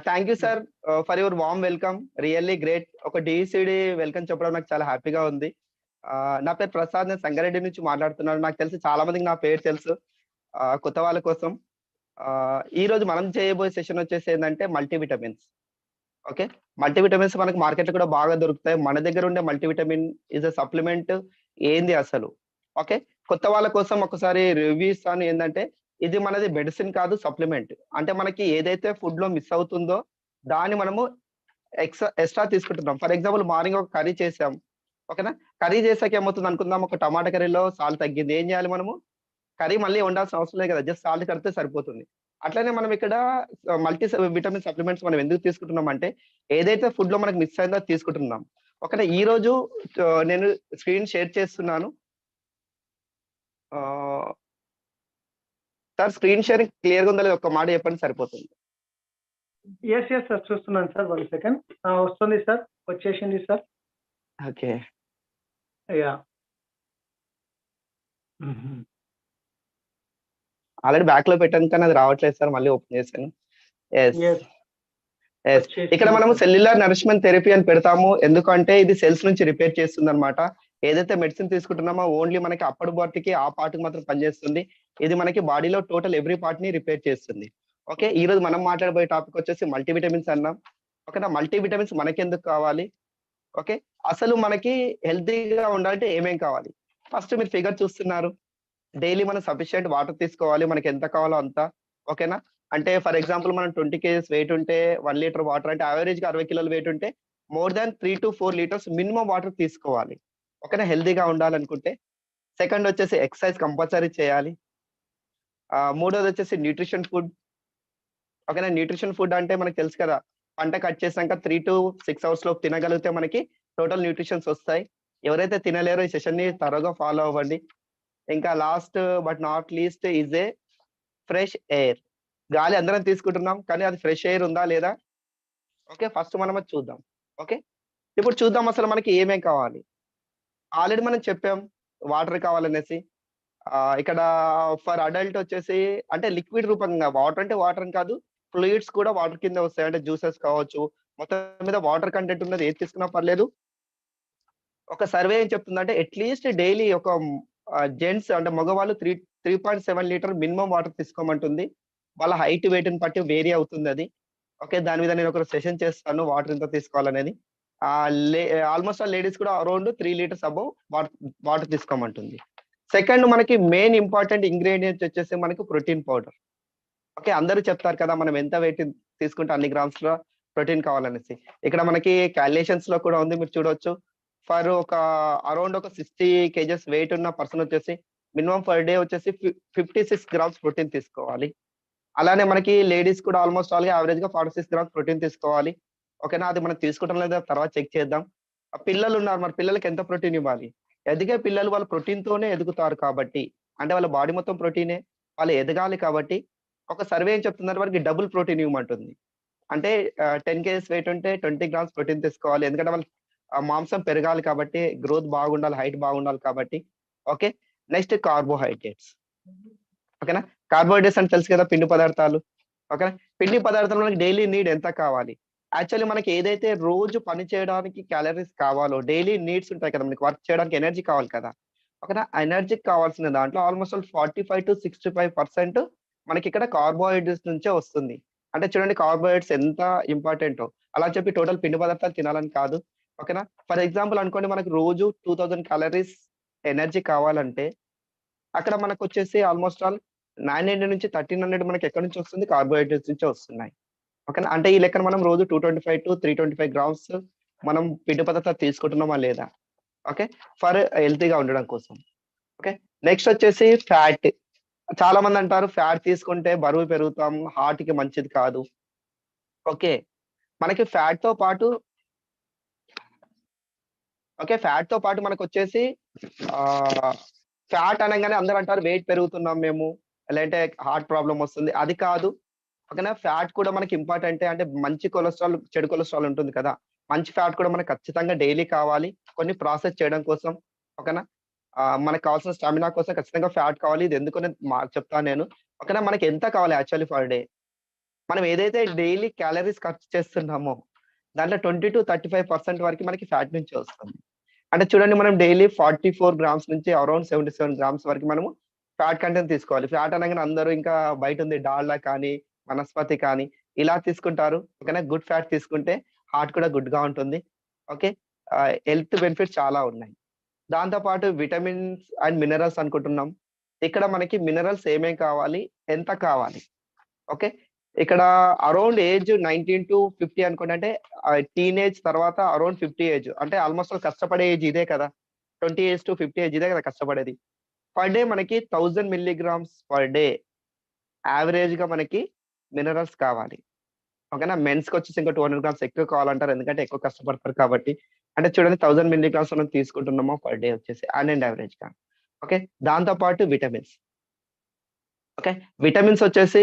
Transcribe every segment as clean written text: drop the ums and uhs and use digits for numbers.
Thank you sir for your warm welcome. Really great. ఒక డీసీడీ welcome చెప్పడం నాకు చాలా హ్యాపీగా ఉంది. నా పేరు ప్రసాద్. నేను సంగారెడ్డి నుంచి మాట్లాడుతున్నాను. నాకు తెలిసి చాలా మందికి నా పేరు తెలుసు. కొత్త వాళ్ళ కోసం ఈ రోజు మనం చేయబోయే సెషన్ వచ్చేసి ఏంటంటే మల్టీవిటమిన్స్. ఓకే. మల్టీవిటమిన్స్ మనకు మార్కెట్‌లో కూడా బాగా దొరుకుతాయి. మన దగ్గర ఉండే మల్టీవిటమిన్ ఈస్ ఎ సప్లిమెంట్ ఏంది అసలు? ఓకే. కొత్త వాళ్ళ కోసం ఒకసారి రివ్యూ ఇస్తాను. ఏందంటే ఇది మనది మెడిసిన్ కాదు, సప్లిమెంట్. అంటే మనకి ఏదైతే ఫుడ్‌లో మిస్ అవుతుందో దాన్ని మనము ఎక్స్‌ట్రా తీసుకుంటున్నాం. ఫర్ ఎగ్జాంపుల్ మార్నింగ్ ఒక కర్రీ చేసాం. ఓకేనా? కర్రీ చేసాక ఏమవుతుంది అనుకుందాం, ఒక టమాటా కర్రీలో సాల్ట్ తగ్గింది. ఏం చేయాలి మనము? కర్రీ మళ్ళీ వండాల్సిన అవసరం లేదు కదా! జస్ట్ సాల్ట్ కలిపితే సరిపోతుంది. అట్లనే మనం ఇక్కడ విటమిన్ సప్లిమెంట్స్ మనం ఎందుకు తీసుకుంటున్నామంటే, ఏదైతే ఫుడ్‌లో మనకు మిస్ అయిందో అది తీసుకుంటున్నాం. ఓకేనా? ఈరోజు నేను స్క్రీన్ షేర్ చేస్తున్నాను. ఆహ్, సార్ స్క్రీన్ షేరింగ్ క్లియర్‌గా ఉందా లేదా ఒక్క మాట చెప్పండి సరిపోతుంది. యెస్. సార్ చూస్తున్నాను సార్. 1 సెకండ్. వస్తుంది సార్. వచ్చేసింది సార్. ఓకే. యాహ్! హుహు. ఆల్రెడీ బ్యాక్‌లో పెట్టాను కానీ అది రావట్లేదు సార్. మళ్ళీ ఓపెన్ చేశాను. యెస్. యెస్. యెస్. వచ్చేసింది ఇక్కడ మనము సార్. సెల్యులార్ నరిష్మెంట్ థెరపీ అని పెడతాము. ఎందుకంటే ఇది సెల్స్ నుంచి రిపేర్ చేస్తుందన్నమాట. ఏదైతే మెడిసిన్ తీసుకుంటున్నామో ఓన్లీ మనకి అప్పటి పార్ట్‌కి ఆ పార్ట్‌కి మాత్రం పనిచేస్తుంది. ఇది మనకి బాడీలో టోటల్ ఎవ్రీ పార్ట్‌ని రిపేర్ చేస్తుంది. ఓకే. ఈరోజు మనం మాట్లాడబోయే టాపిక్ వచ్చేసి మల్టీవిటమిన్స్ అన్నాం. ఓకేనా? మల్టీవిటమిన్స్ మనకెందుకు కావాలి? ఓకే. అసలు మనకి హెల్తీగా ఉండాలంటే ఏమేం కావాలి? ఫస్ట్ మీరు ఫిగర్ చూస్తున్నారు. డైలీ మనం సఫిషియెంట్ వాటర్ తీసుకోవాలి. మనకెంత కావాలో అంత. ఓకేనా? అంటే ఫర్ ఎగ్జాంపుల్ మనం 20 కేజీస్ వెయిట్ ఉంటే 1 లీటర్ వాటర్ అంటే యావరేజ్‌గా 60 కిలోల వెయిట్ ఉంటే more than 3-4 litres minimum water తీసుకోవాలి. ఓకేనా? హెల్తీగా ఉండాలనుకుంటే. సెకండ్ వచ్చేసి ఎక్సర్‌సైజ్ కంపల్సరీ చేయాలి. మూడోదొచ్చేసి న్యూట్రిషన్ ఫుడ్. ఓకేనా? న్యూట్రిషన్ ఫుడ్ అంటే మనకు తెలుసు కదా! పంట కట్ చేసాక 3-6 అవర్స్ లోపు తినగలిగితే మనకి టోటల్ న్యూట్రిషన్స్ ఒస్తాయి. ఎవరైతే తినలేరో ఈ సెషన్‌ని థరోగా ఫాలో అవ్వండి. ఇంకా last but not least is a fresh air. గాలి అందరం తీసుకుంటున్నాం. కానీ అది ఫ్రెష్ ఎయిర్ ఉందా లేదా? ఓకే. ఫస్ట్ మనం అది చూద్దాం. ఓకే. ఇప్పుడు చూద్దాం అసలు మనకి ఏమేం కావాలి. ఆల్రెడీ మనం చెప్పాం వాటర్ కావాలనేసి. ఇక్కడ ఫర్ అడల్ట్ వచ్చేసి అంటే లిక్విడ్ రూపంగా వాటర్ అంటే వాటర్ అని కాదు. ఫ్లూయిడ్స్ కూడా వాటర్ కిందే వస్తాయి. అంటే జ్యూసెస్ కావచ్చు. మొత్తం మీద వాటర్ కంటెంట్ ఉన్నది ఏది తీసుకున్నా పర్లేదు. ఒక సర్వే ఏం చెప్తుందంటే అట్‌లీస్ట్ డైలీ ఒక జెంట్స్ అంటే మగవాళ్ళు 3.7 లీటర్ మినిమమ్ వాటర్ తీసుకోమంటుంది. వాళ్ళ హైట్, వెయిట్‌ని బట్టి వేరీ అవుతుందది. ఓకే. దాని మీద నేను ఒక సెషన్ చేస్తాను. వాటర్ ఎంత తీసుకోవాలనేది. ఆహ్, లే ఆల్‌మోస్ట్ ఆల్ లేడీస్ కూడా అరౌండ్ 3 లీటర్స్ అబోవ్ వాటర్ తీసుకోమంటుంది. సెకండ్ మనకి మెయిన్ ఇంపార్టెంట్ ఇంగ్రీడియెంట్స్ వచ్చేసి మనకు ప్రోటీన్ పౌడర్. ఓకే. అందరూ చెప్తారు కదా! మనం ఎంత వెయిట్ తీసుకుంటే అన్ని గ్రామ్స్‌ల ప్రోటీన్ కావాలనేసి. ఇక్కడ మనకి కాలిక్యులేషన్స్‌లో కూడా ఉంది. మీరు చూడొచ్చు. ఫర్ ఒక అరౌండ్ ఒక 60 కేజెస్ వెయిట్ ఉన్న పర్సన్ వచ్చేసి మినిమమ్ పర్ డే వచ్చేసి 56 గ్రామ్స్ ప్రోటీన్ తీసుకోవాలి. అలానే మనకి లేడీస్ కూడా ఆల్‌మోస్ట్ ఆల్‌గా యావరేజ్‌గా 46 గ్రామ్స్ ప్రోటీన్ తీసుకోవాలి. ఓకేనా? అది మనం తీసుకుంటాం లేదా తర్వాత చెక్ చేద్దాం. పిల్లలున్నారు. మరి పిల్లలకి ఎంత ప్రోటీన్ ఇవ్వాలి? ఎదిగే పిల్లలు వాళ్ళు ప్రోటీన్‌తోనే ఎదుగుతారు కాబట్టి, అంటే వాళ్ళ బాడీ మొత్తం ప్రోటీనే. వాళ్ళు ఎదగాలి కాబట్టి, ఒక సర్వే ఏం చెప్తుందంటే వారికి డబుల్ ప్రోటీన్ ఇవ్వమంటుంది. అంటే 10 కేజీస్ వెయిట్ ఉంటే 20 గ్రామ్స్ ప్రోటీన్ తీసుకోవాలి. ఎందుకంటే వాళ్ళు మాంసం పెరగాలి కాబట్టి, గ్రోత్ బాగుండాలి, హైట్ బాగుండాలి కాబట్టి. ఓకే. Next carbohydrates. ఓకేనా? కార్బోహైడ్రేట్స్ అంటే తెలుసు కదా! పిండి పదార్థాలు. ఓకేనా? పిండి పదార్థాలు మనకి డైలీ నీడ్ ఎంత కావాలి? యాక్చువల్లీ మనకి ఏదైతే రోజు పని చేయడానికి క్యాలరీస్ కావాలో డైలీ నీడ్స్ ఉంటాయి కదా! మనకి వర్క్ చేయడానికి ఎనర్జీ కావాలి కదా! ఓకేనా? ఆ ఎనర్జీకి కావాల్సిన దాంట్లో ఆల్‌మోస్ట్ ఆల్ 45-65% మనకిక్కడ కార్బోహైడ్రేట్స్ నుంచే వస్తుంది. అంటే చూడండి కార్బోహైడ్రేట్స్ ఎంత ఇంపార్టెంటో. అలా చెప్పి టోటల్ పిండి పదార్థాలు తినాలని కాదు. ఓకేనా? ఫర్ ఎగ్జాంపుల్ అనుకోండి మనకు రోజు 2000 క్యాలరీస్ ఎనర్జీ కావాలంటే అక్కడ మనకొచ్చేసి ఆల్‌మోస్ట్ ఆల్ 900-1300 మనకెక్కడి నుంచి వస్తుంది? కార్బోహైడ్రేట్స్ నుంచే వస్తున్నాయి. ఓకేనా? అంటే ఈ లెక్కన మనం రోజు 225-325 గ్రామ్స్ మనం పిండి పదార్థాలు తీసుకుంటున్నామా లేదా? ఓకే. ఫర్ హెల్తీగా ఉండడం కోసం. ఓకే. నెక్స్ట్ వచ్చేసి ఫ్యాట్. చాలా మందంటారు ఫ్యాట్ తీసుకుంటే బరువు పెరుగుతాం, హార్ట్‌కి మంచిది కాదు. ఓకే. మనకి ఫ్యాట్‌తో పాటు ఫ్యాట్‌తో పాటు మనకొచ్చేసి ఆహ్, ఫ్యాట్ అనంగానే అందరంటారు వెయిట్ పెరుగుతున్నాం మేము. లేదంటే హార్ట్ ప్రాబ్లమ్ వస్తుంది. అది కాదు. ఓకేనా? ఫ్యాట్ కూడా మనకి ఇంపార్టెంటే. అంటే మంచి కొలెస్ట్రాల్, చెడు కొలెస్ట్రాల్ ఉంటుంది కదా! మంచి ఫ్యాట్ కూడా మనకు ఖచ్చితంగా డైలీ కావాలి. కొన్ని ప్రాసెస్ చేయడం కోసం. ఓకేనా? మనకు కావాల్సిన స్టామినా కోసం ఖచ్చితంగా ఫ్యాట్ కావాలి. ఇది ఎందుకో నేను చెప్తాను నేను. ఓకేనా? మనకి ఎంత కావాలి యాక్చువల్లీ పర్ డే? మనం ఏదైతే డైలీ క్యాలరీస్ ఖర్చు చేస్తున్నామో దాంట్లో 20-35% వరకు మనకి ఫ్యాట్ నుంచి వస్తుంది. అంటే చూడండి మనం డైలీ 44 గ్రామ్స్ నుంచి అరౌండ్ 77 గ్రామ్స్ వరకు మనము ఫ్యాట్ కంటెంట్ తీసుకోవాలి. ఫ్యాట్ అనగానే అందరూ ఇంకా బయట ఉంది డాల్డా కానీ, వనస్పతి కానీ ఇలా తీసుకుంటారు. ఓకేనా. గుడ్ ఫ్యాట్ తీసుకుంటే హార్ట్ కూడా గుడ్‌గా ఉంటుంది. ఓకే. హెల్త్ బెనిఫిట్స్ చాలా ఉన్నాయి. దాంతో పాటు విటమిన్స్ అండ్ మినరల్స్ అనుకుంటున్నాం. ఇక్కడ మనకి మినరల్స్ ఏమేం కావాలి? ఎంత కావాలి? ఓకే. ఇక్కడ అరౌండ్ ఏజ్ 19-50 అనుకోండి. అంటే టీనేజ్ తర్వాత అరౌండ్ 50 ఏజ్. అంటే ఆల్‌మోస్ట్ కష్టపడే ఏజ్ ఇదే కదా! 20 ఏజ్ టు 50 ఏజ్ ఇదే కదా కష్టపడేది. పర్ డే మనకి 1000 మిల్లీగ్రామ్స్ పర్ డే యావరేజ్‌గా మనకి మినరల్స్ కావాలి. ఓకేనా. మెన్స్‌కొచ్చేసి ఇంకా 200 గ్రామ్స్ ఎక్కువ కావాలంటారు. ఎందుకంటే ఎక్కువ కష్టపడతారు కాబట్టి. అంటే చూడండి 1000 మిల్లీగ్రామ్స్ మనం తీసుకుంటున్నామో పర్ డే వచ్చేసి అండ్ యావరేజ్‌గా. ఓకే. దాంతో పాటు విటమిన్స్. ఓకే. విటమిన్స్ వచ్చేసి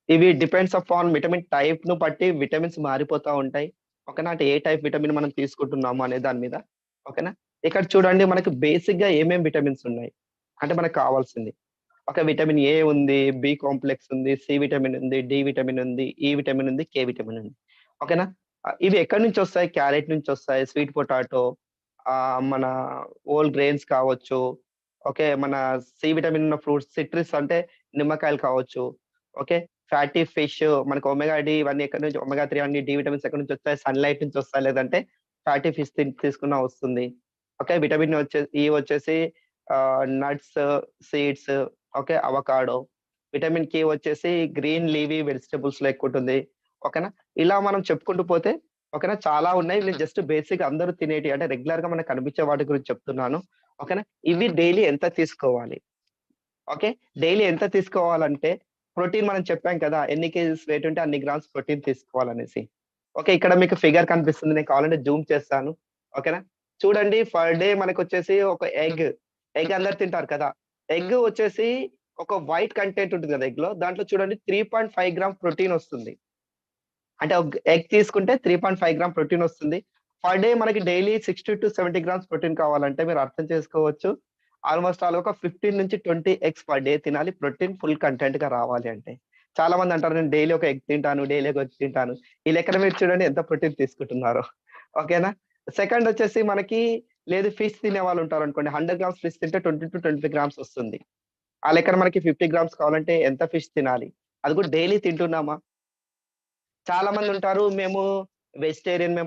ఇవి డిపెండ్స్ అపాన్ విటమిన్ టైప్‌ను బట్టి విటమిన్స్ మారిపోతా ఉంటాయి. ఓకేనా. అంటే ఏ టైప్ విటమిన్ మనం తీసుకుంటున్నాము అనే దాని మీద. ఓకేనా. ఇక్కడ చూడండి మనకు బేసిక్‌గా ఏమేం విటమిన్స్ ఉన్నాయి. అంటే మనకు కావాల్సింది. ఒక విటమిన్ ఏ ఉంది, బి కాంప్లెక్స్ ఉంది, సి విటమిన్ ఉంది, డి విటమిన్ ఉంది, ఈ విటమిన్ ఉంది, కే విటమిన్ ఉంది. ఓకేనా. ఇవి ఎక్కడి నుంచొస్తాయి? క్యారెట్ నుంచొస్తాయి, స్వీట్ పొటాటో, మన హోల్ గ్రెయిన్స్ కావచ్చు. ఓకే. మన సి విటమిన్ ఉన్న ఫ్రూట్స్, సిట్రస్ అంటే నిమ్మకాయలు కావచ్చు. ఓకే. ఫ్యాటీ ఫిష్, మనకు ఒమేగా డి ఇవన్నీ ఎక్కడి నుంచి ఒమేగా 3 అన్ని డి విటమిన్స్ ఎక్కడి నుంచొస్తాయి? సన్‌లైట్ నుంచొస్తాయి. లేదంటే ఫ్యాటీ ఫిష్ తీసుకున్నా వస్తుంది. ఓకే. విటమిన్ ఈ వచ్చేసి nuts, seeds, okay. Avocado. Vitamin K వచ్చేసి గ్రీన్ లీఫీ వెజిటబుల్స్‌లో ఎక్కువుంటుంది. ఓకేనా. ఇలా మనం చెప్పుకుంటూ పోతే ఓకేనా చాలా ఉన్నాయి. నేను జస్ట్ బేసిక్ అందరూ తినేటివి అంటే రెగ్యులర్‌గా మనకు కనిపించే వాటి గురించి చెప్తున్నాను. ఓకేనా. ఇవి డైలీ ఎంత తీసుకోవాలి? ఓకే. డైలీ ఎంత తీసుకోవాలంటే ప్రోటీన్ మనం చెప్పాం కదా! ఎన్ని కేజీస్ వెయిట్ ఉంటే అన్ని గ్రామ్స్ ప్రోటీన్ తీసుకోవాలనేసి. ఓకే. ఇక్కడ మీకు ఫిగర్ కనిపిస్తుంది. నేను కావాలంటే జూమ్ చేస్తాను. ఓకేనా. చూడండి పర్ డే మనకొచ్చేసి ఒక ఎగ్ అందరూ తింటారు కదా! ఎగ్ వచ్చేసి ఒక వైట్ కంటెంట్ ఉంటుంది కదా ఎగ్‌లో. దాంట్లో చూడండి 3.5 గ్రామ్ ప్రోటీన్ వస్తుంది. అంటే ఒక ఎగ్ తీసుకుంటే 3.5 గ్రామ్ ప్రోటీన్ వస్తుంది. పర్ డే మనకి డైలీ 60-70 గ్రామ్స్ ప్రోటీన్ కావాలంటే మీరు అర్థం చేసుకోవచ్చు. ఆల్‌మోస్ట్ ఆల్ ఒక 15-20 ఎగ్స్ పర్ డే తినాలి ప్రోటీన్ ఫుల్ కంటెంట్‌గా రావాలి అంటే. చాలా మంది అంటారు నేను డైలీ ఒక ఎగ్ తింటాను, డైలీ ఒక ఎగ్ తింటాను. ఈ లెక్కన మీరు చూడండి ఎంత ప్రోటీన్ తీసుకుంటున్నారో. ఓకేనా. సెకండ్ వచ్చేసి మనకి లేదు ఫిష్ తినేవాళ్ళు ఉంటారనుకోండి. 100 గ్రామ్స్ ఫిష్ తింటే 20-25 గ్రామ్స్ వస్తుంది. ఆ లెక్కన మనకి 50 గ్రామ్స్ కావాలంటే ఎంత ఫిష్ తినాలి? అది కూడా డైలీ తింటున్నామా? చాలా మందుంటారు. మేము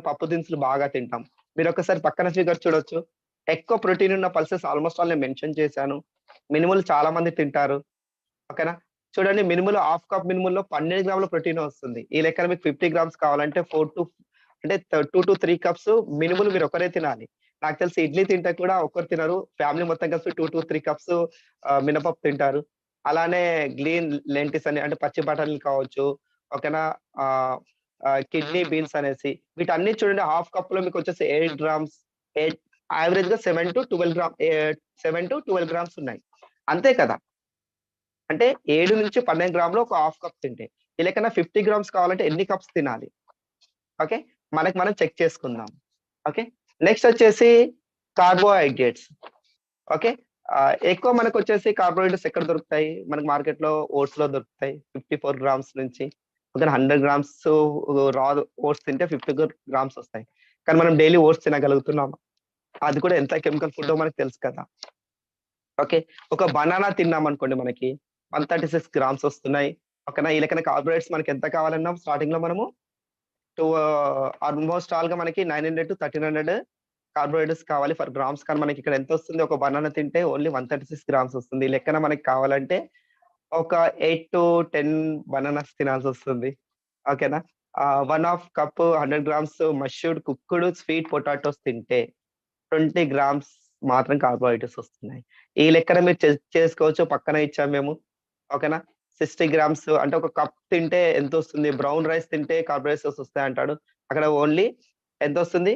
పప్పు దినుసులు బాగా తింటాం. మీరొక్కసారి పక్కన ఫిగర్ చూడొచ్చు. ఎక్కువ ప్రోటీన్ ఉన్న పల్సెస్ ఆల్‌మోస్ట్ ఆల్ నేను మెన్షన్ చేశాను. మినుములు చాలా మంది తింటారు. ఓకేనా. చూడండి మినుములు హాఫ్ కప్ మినుముల్లో 12 గ్రాముల ప్రోటీనే వస్తుంది. ఈ లెక్కన మీకు 50 గ్రామ్స్ కావాలంటే 2-3 కప్స్ మినుములు మీరొక్కరే తినాలి. నాకు తెలిసి ఇడ్లీ తింటే కూడా ఒక్కరు తినరు. ఫ్యామిలీ మొత్తం కలిసి 2-3 కప్స్ మినపప్పు తింటారు. అలానే గ్రీన్ లెంటిస్ అని అంటే పచ్చి బఠానీలు కావచ్చు. ఓకేనా. ఆహ్, కిడ్నీ బీన్స్ అనేసి వీటన్నీ చూడండి హాఫ్ కప్‌లో మీకొచ్చేసి 8 గ్రామ్స్, 8 యావరేజ్‌గా 7-12 గ్రామ్స్ ఉన్నాయి. అంతే కదా! అంటే 7-12 గ్రాములు ఒక హాఫ్ కప్ తింటే. ఈ లెక్కన 50 గ్రామ్స్ కావాలంటే ఎన్ని కప్స్ తినాలి? ఓకే. మనకి మనం చెక్ చేసుకుందాం. ఓకే. నెక్స్ట్ వచ్చేసి కార్బోహైడ్రేట్స్. ఓకే. ఎక్కువ మనకొచ్చేసి కార్బోహైడ్రేట్స్ ఎక్కడ దొరుకుతాయి? మనకు మార్కెట్‌లో ఓట్స్‌లో దొరుకుతాయి. 54 గ్రామ్స్ నుంచి ఓకేనా 100 గ్రామ్స్ రా ఓట్స్ తింటే 50 గ్రామ్స్ వస్తాయి. కానీ మనం డైలీ ఓట్స్ తినగలుగుతున్నామా? అది కూడా ఎంత కెమికల్ ఫుడ్డో మనకు తెలుసు కదా! ఓకే. ఒక బనానా తిన్నామనుకోండి మనకి 136 గ్రామ్స్ వస్తున్నాయి. ఓకేనా. ఈ లెక్కన కార్బోహైడ్రేట్స్ మనకి ఎంత కావాలన్నాం స్టార్టింగ్‌లో మనము ఆల్‌మోస్ట్ ఆల్‌గా మనకి 900-1300 కార్బోహైడ్రేట్స్ కావాలి ఫర్ గ్రామ్స్. కానీ మనకిక్కడ ఎంతొస్తుంది? ఒక బనానా తింటే ఓన్లీ 136 గ్రామ్స్ వస్తుంది. ఈ లెక్కన మనకి కావాలంటే ఒక 8-10 బనానాస్ తినాల్సొస్తుంది. ఓకేనా. 1/2 cup 100 grams mashed cooked sweet potatoes తింటే 20 గ్రామ్స్ మాత్రం కార్బోహైడ్రేట్స్ వస్తున్నాయి. ఈ లెక్కన మీరు చేసుకోవచ్చు. పక్కన ఇచ్చాము మేము. ఓకేనా. 60 గ్రామ్స్ అంటే ఒక కప్ తింటే ఎంతొస్తుంది? బ్రౌన్ రైస్ తింటే కార్బోహైడ్రేట్స్ వస్తాయంటాడు. అక్కడ ఓన్లీ ఎంతొస్తుంది?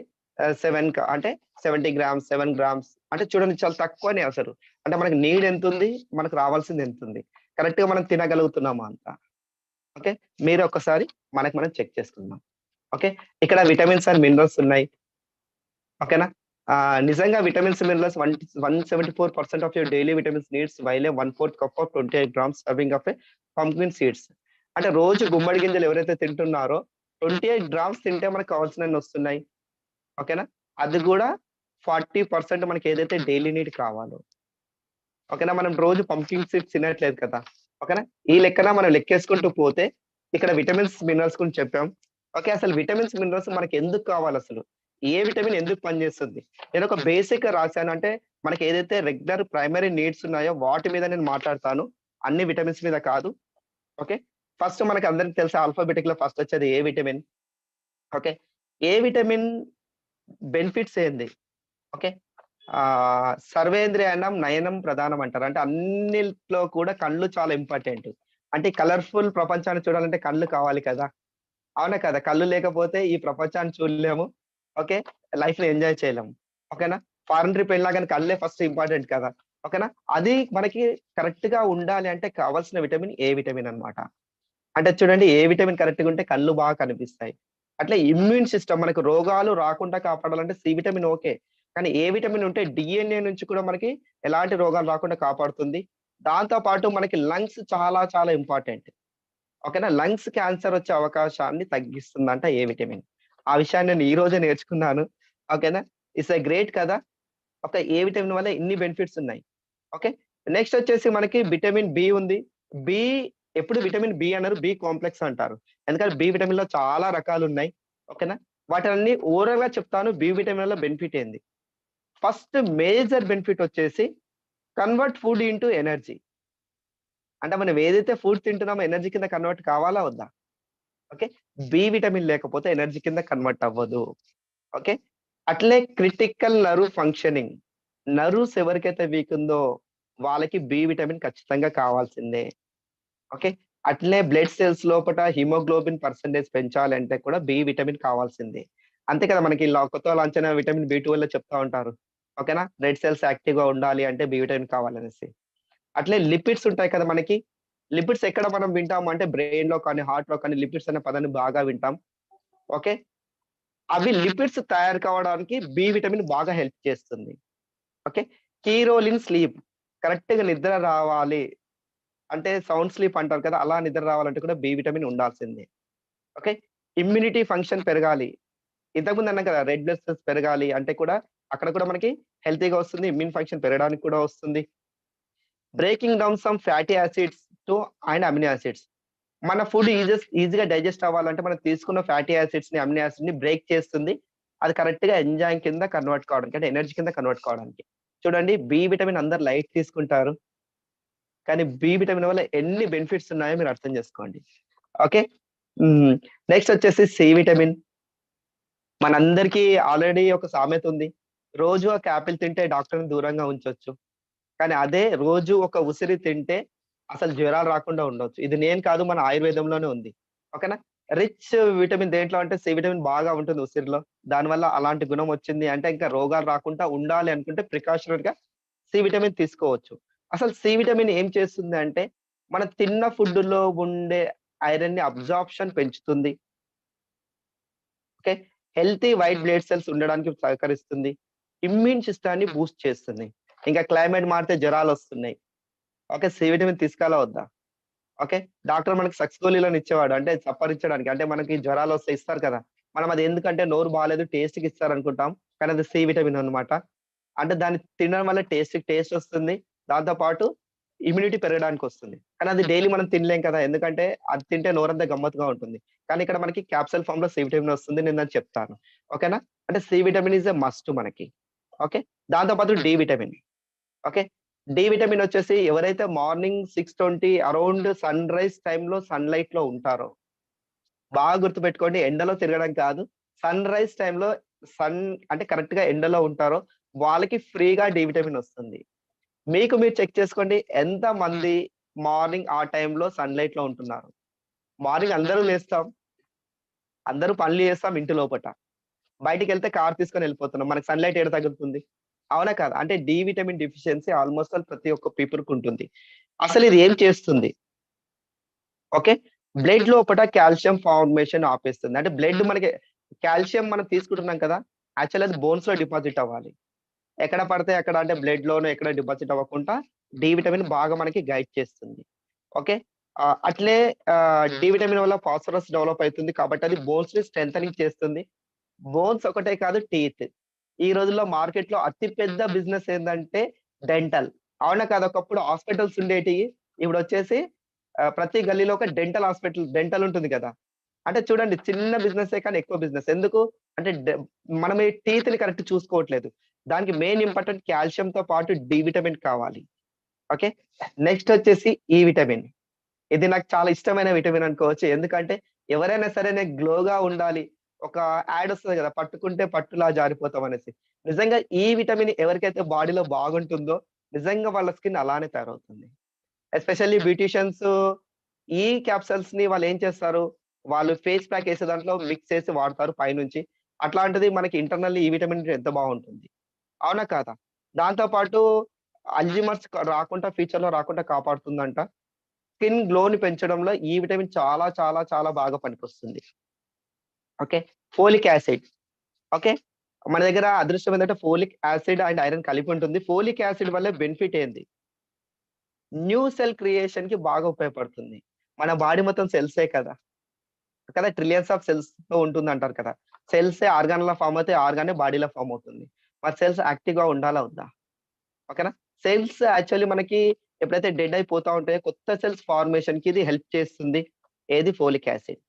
7 అంటే 70 గ్రామ్స్, 7 గ్రామ్స్ అంటే చూడండి చాలా తక్కువనే అసలు. అంటే మనకి నీడ్ ఎంతుంది? మనకు రావాల్సింది ఎంతుంది? కరెక్ట్‌గా మనం తినగలుగుతున్నామా అంతా? ఓకే. మీరు ఒక్కసారి మనకు మనం చెక్ చేసుకుందాం. ఓకే. ఇక్కడ విటమిన్స్ అండ్ మినరల్స్ ఉన్నాయి. ఓకేనా. నిజంగా vitamins, minerals 174% of your daily vitamins needs while a 1/4 cup of 28 grams serving of a pumpkin seeds. అంటే రోజు గుమ్మడి గింజలు ఎవరైతే తింటున్నారో 28 గ్రామ్స్ తింటే మనకు కావాల్సినన్ని వస్తున్నాయి. ఓకేనా? అది గూడా 40% మనకి ఏదైతే డైలీ నీడ్ కావాలో. ఓకేనా? మనం రోజు పంకిన్ సీడ్స్ తినట్లేదు కదా! ఓకేనా? ఈ లెక్కన మనం లెక్కేసుకుంటూ పోతే ఇక్కడ విటమిన్స్, మినరల్స్ గురించి చెప్పాం. ఓకే. అసలు విటమిన్స్, మినరల్స్ మనకెందుకు కావాలసలు? ఏ విటమిన్ ఎందుకు పనిచేస్తుంది? నేనొక బేసిక్‌గా రాసాను. అంటే మనకి ఏదైతే రెగ్యులర్ ప్రైమరీ నీడ్స్ ఉన్నాయో వాటి మీద నేను మాట్లాడతాను. అన్ని విటమిన్స్ మీద కాదు. ఓకే. ఫస్ట్ మనకి అందరికి తెలుసు ఆల్ఫాబెటిక్‌లో ఫస్ట్ వచ్చేది ఏ విటమిన్. ఓకే. ఏ విటమిన్ బెనిఫిట్స్ ఏంది? ఓకే. సర్వేంద్రియానం నయనం ప్రధానం అంటారు. అంటే అన్నిట్లో కూడా కళ్ళు చాలా ఇంపార్టెంట్. అంటే కలర్‌ఫుల్ ప్రపంచాన్ని చూడాలంటే కళ్ళు కావాలి కదా! అవునా కదా! కళ్ళు లేకపోతే ఈ ప్రపంచాన్ని చూడలేము. ఓకే. లైఫ్‌ని ఎంజాయ్ చేయలేము. ఓకేనా? ఫారెన్ ట్రిప్ ఎళ్ళినా గాని కళ్ళే ఫస్ట్ ఇంపార్టెంట్ కదా! ఓకేనా? అది మనకి కరెక్ట్‌గా ఉండాలి అంటే కావాల్సిన విటమిన్ ఏ విటమిన్ అన్నమాట. అంటే చూడండి ఏ విటమిన్ కరెక్ట్‌గా ఉంటే కళ్ళు బాగా కనిపిస్తాయి. అట్లే ఇమ్యూన్ సిస్టమ్ మనకు రోగాలు రాకుండా కాపాడాలంటే సి విటమిన్ ఓకే. కానీ ఏ విటమిన్ ఉంటే డీఎన్ఏ నుంచి కూడా మనకి ఎలాంటి రోగాలు రాకుండా కాపాడుతుంది. దాంతో పాటు మనకి లంగ్స్ చాలా చాలా ఇంపార్టెంట్. ఓకేనా? లంగ్స్ క్యాన్సర్ వచ్చే అవకాశాన్ని తగ్గిస్తుందంట ఏ విటమిన్. ఆ విషయాన్ని నేను ఈ రోజే నేర్చుకున్నాను. ఓకేనా? ఇట్స్ ఎ గ్రేట్ కదా! ఓకే. ఏ విటమిన్ వల్ల ఇన్ని బెనిఫిట్స్ ఉన్నాయి. ఓకే. నెక్స్ట్ వచ్చేసి మనకి విటమిన్ బి ఉంది. బి ఎప్పుడు విటమిన్ బి అనరు. బి కాంప్లెక్స్ అంటారు. ఎందుకంటే బి విటమిన్‌లో చాలా రకాలున్నాయి. ఓకేనా? వాటినన్ని ఓరల్‌గా చెప్తాను. బి విటమిన్ వల్ల బెనిఫిట్ ఏంది. ఫస్ట్ మేజర్ బెనిఫిట్ వచ్చేసి కన్వర్ట్ ఫుడ్ ఇంటూ ఎనర్జీ. అంటే మనం ఏదైతే ఫుడ్ తింటున్నామో ఎనర్జీ కింద కన్వర్ట్ కావాలా వద్దా? ఓకే. బి విటమిన్ లేకపోతే ఎనర్జీ కింద కన్వర్ట్ అవ్వదు. ఓకే. అట్లే క్రిటికల్ నర్వ్ ఫంక్షనింగ్. నర్వ్స్ ఎవరికైతే వీక్ ఉందో వాళ్ళకి బి విటమిన్ ఖచ్చితంగా కావాల్సిందే. ఓకే. అట్లే బ్లడ్ సెల్స్ లోపట హిమోగ్లోబిన్ పర్సెంటేజ్ పెంచాలంటే కూడా బి విటమిన్ కావాల్సిందే. అంతే కదా! మనకి కొత్తగా లాంచ్ అయిన విటమిన్ బి12 చెప్తా ఉంటారు. ఓకేనా? రెడ్ సెల్స్ యాక్టివ్‌గా ఉండాలి అంటే బి విటమిన్ కావాలనేసి. అట్లే లిపిడ్స్ ఉంటాయి కదా మనకి. లిపిడ్స్ ఎక్కడ మనం వింటాం అంటే బ్రెయిన్‌లో కానీ, హార్ట్‌లో కానీ లిపిడ్స్ అనే పదాన్ని బాగా వింటాం. ఓకే. అవి లిపిడ్స్ తయారు కావడానికి బి విటమిన్ బాగా హెల్ప్ చేస్తుంది. Okay. Key role in sleep. కరెక్ట్‌గా నిద్ర రావాలి. అంటే సౌండ్ స్లీప్ అంటారు కదా! అలా నిద్ర రావాలంటే కూడా బి విటమిన్ ఉండాల్సిందే. ఓకే. ఇమ్యూనిటీ ఫంక్షన్ పెరగాలి. ఇంతకుముందు అన్నాం కదా! రెడ్ బ్లడ్ సెల్స్ పెరగాలి అంటే కూడా అక్కడ కూడా మనకి హెల్తీగా వస్తుంది. ఇమ్యూన్ ఫంక్షన్ పెరగడానికి కూడా వస్తుంది. Breaking down some fatty acids to and amino acids. మన ఫుడ్ ఈజీగా డైజెస్ట్ అవ్వాలంటే మనం తీసుకున్న ఫ్యాటీ యాసిడ్స్‌ని, అమినో యాసిడ్‌ని బ్రేక్ చేస్తుంది. అది కరెక్ట్‌గా ఎంజైమ్ కింద కన్వర్ట్ కావడానికి అంటే ఎనర్జీ కింద కన్వర్ట్ కావడానికి. చూడండి బి విటమిన్ అందరూ లైట్ తీసుకుంటారు. కానీ బి విటమిన్ వల్ల ఎన్ని బెనిఫిట్స్ ఉన్నాయో మీరు అర్థం చేసుకోండి. ఓకే. హ్మ్. నెక్స్ట్ వచ్చేసి సి విటమిన్. మనందరికీ ఆల్రెడీ ఒక సామెత ఉంది. రోజు ఒక యాపిల్ తింటే డాక్టర్‌ని దూరంగా ఉంచొచ్చు. కానీ అదే రోజు ఒక ఉసిరి తింటే అసలు జ్వరాలు రాకుండా ఉండొచ్చు. ఇది నేను కాదు మన ఆయుర్వేదంలోనే ఉంది. ఓకేనా? రిచ్ విటమిన్ దేంట్లో అంటే సి విటమిన్ బాగా ఉంటుంది ఉసిరిలో. దానివల్ల అలాంటి గుణం వచ్చింది అంటే ఇంకా రోగాలు రాకుండా ఉండాలి అనుకుంటే ప్రికాషనరీగా సి విటమిన్ తీసుకోవచ్చు. అసలు సి విటమిన్ ఏం చేస్తుంది అంటే మనం తిన్న ఫుడ్‌లో ఉండే ఐరన్‌ని అబ్జార్ప్షన్ పెంచుతుంది. Okay. Healthy white blood cells ఉండడానికి సహకరిస్తుంది. ఇమ్యూన్ సిస్టమ్‌ని బూస్ట్ చేస్తుంది. ఇంకా క్లైమేట్ మారితే జ్వరాలొస్తున్నాయి. ఓకే. సి విటమిన్ తీసుకోవాలా వద్దా? ఓకే. డాక్టర్ మనకి సక్సోలిలని ఇచ్చేవాడు. అంటే చప్పరించడానికి. అంటే మనకి జ్వరాలొస్తే ఇస్తారు కదా! మనం అది ఎందుకంటే నోరు బాలేదు టేస్ట్‌కి ఇస్తారనుకుంటాం. కానీ అది సి విటమిన్ అన్నమాట. అంటే దాన్ని తినడం వల్ల టేస్ట్ వస్తుంది. దాంతో పాటు ఇమ్యూనిటీ పెరగడానికొస్తుంది. కానీ అది డైలీ మనం తినలేం కదా! ఎందుకంటే అది తింటే నోరంతా గమ్మత్తుగా ఉంటుంది. కానీ ఇక్కడ మనకి క్యాప్సూల్ ఫార్మ్‌లో సి విటమిన్ వస్తుంది. నేను దాన్ని చెప్తాను. ఓకేనా? అంటే C vitamin is a must మనకి. ఓకే. దాంతో పాటు D vitamin. Okay. D vitamin వచ్చేసి ఎవరైతే మార్నింగ్ 6:20 అరౌండ్ సన్‌రైజ్ టైమ్‌లో సన్‌లైట్‌లో ఉంటారో, బాగా గుర్తుపెట్టుకోండి ఎండలో తిరగడం కాదు. సన్‌రైజ్ టైమ్‌లో సన్ అంటే కరెక్ట్‌గా ఎండలో ఉంటారో వాళ్ళకి ఫ్రీగా డి విటమిన్ వస్తుంది. మీకు మీరు చెక్ చేసుకోండి ఎంతమంది మార్నింగ్ ఆ టైమ్‌లో సన్‌లైట్‌లో ఉంటున్నారు. మార్నింగ్ అందరూ లేస్తాం. అందరూ పనులు చేస్తాం ఇంటి లోపట. బయటికెళ్తే కార్ తీసుకొని ఎళ్ళిపోతున్నాం. మనకు సన్‌లైట్ ఏడ తగులుతుంది? అవునా కాదా? అంటే D vitamin deficiency almost all ప్రతి ఒక్క పీపుల్‌కి ఉంటుంది. అసలు ఇది ఏం చేస్తుంది? ఓకే. బ్లడ్ లోపట కాల్షియం ఫార్మేషన్ ఆపేస్తుంది. అంటే బ్లడ్ మనకి కాల్షియం మనం తీసుకుంటున్నాం కదా! యాక్చువల్లీ అది బోన్స్‌లో డిపాజిట్ అవ్వాలి. ఎక్కడ పడితే అక్కడ అంటే బ్లడ్‌లోనో ఎక్కడ డిపాజిట్ అవ్వకుండా డి విటమిన్ బాగా మనకి గైడ్ చేస్తుంది. ఓకే. అట్లే డి విటమిన్ వల్ల ఫాస్ఫరస్ డెవలప్ అవుతుంది కాబట్టి అది బోన్స్ ని స్ట్రెంథనింగ్ చేస్తుంది. బోన్స్ ఒకటే కాదు టీత్. ఈ రోజుల్లో మార్కెట్‌లో అతి పెద్ద బిజినెస్ ఏందంటే డెంటల్. అవునా కాదా? ఒకప్పుడు హాస్పిటల్స్ ఉండేటియి. ఇప్పుడొచ్చేసి ప్రతి గల్లీలో ఒక డెంటల్ ఉంటుంది కదా! అంటే చూడండి చిన్న బిజినెసే కానీ ఎక్కువ బిజినెస్. ఎందుకు? అంటే మనం ఈ టీత్‌ని కరెక్ట్ చూసుకోవట్లేదు. దానికి మెయిన్ ఇంపార్టెంట్ కాల్షియంతో పాటు డి విటమిన్ కావాలి. ఓకే. నెక్స్ట్ వచ్చేసి ఈ విటమిన్. ఇది నాకు చాలా ఇష్టమైన విటమిన్ అనుకోవచ్చు. ఎందుకంటే ఎవరైనా సరే నేను గ్లోగా ఉండాలి. ఒక యాడ్ వస్తది గదా! పట్టుకుంటే పట్టులా జారిపోతాం అనేసి. నిజంగా ఈ విటమిన్ ఎవరికైతే బాడీలో బాగుంటుందో నిజంగా వాళ్ళ స్కిన్ అలానే తయారవుతుంది. ఎస్పెషల్లీ బ్యూటీషియన్స్ ఈ క్యాప్సూల్స్‌ని వాళ్ళేం చేస్తారు? వాళ్ళు ఫేస్ ప్యాక్ ఏసే దాంట్లో మిక్స్ చేసి వాడతారు పైనుంచి. అట్లాంటిది మనకి ఇంటర్నల్లీ ఈ విటమిన్ ఎంత బావుంటుంది. అవునా కాదా? దాంతో పాటు అల్జీమర్స్ రాకుండా ఫ్యూచర్‌లో రాకుండా కాపాడుతుందంట. స్కిన్ గ్లోని పెంచడంలో ఈ విటమిన్ చాలా చాలా చాలా బాగా పనికొస్తుంది. ఓకే. Folic acid. ఓకే. మన దగ్గర అదృష్టం ఏందంటే ఫోలిక్ యాసిడ్ అండ్ ఐరన్ కలిపి ఉంటుంది. ఫోలిక్ యాసిడ్ వల్ల బెనిఫిట్ ఏంది? న్యూ సెల్ క్రియేషన్‌కి బాగా ఉపయోగపడుతుంది. మన బాడీ మొత్తం సెల్సే కదా! కదా! ట్రిలియన్స్ ఆఫ్ సెల్స్‌తో ఉంటుందంటారు కదా! సెల్సే ఆర్గాన్‌లా ఫార్మ్ అవుతాయి. ఆర్గానే బాడీలో ఫార్మ్ అవుతుంది. మరి సెల్స్ యాక్టివ్‌గా ఉండాలా వద్దా? ఓకేనా? సెల్స్ యాక్చువల్లీ మనకి ఎప్పుడైతే డెడ్ అయిపోతా ఉంటాయో కొత్త సెల్స్ ఫార్మేషన్‌కి ఇది హెల్ప్ చేస్తుంది. ఏది? Folic acid.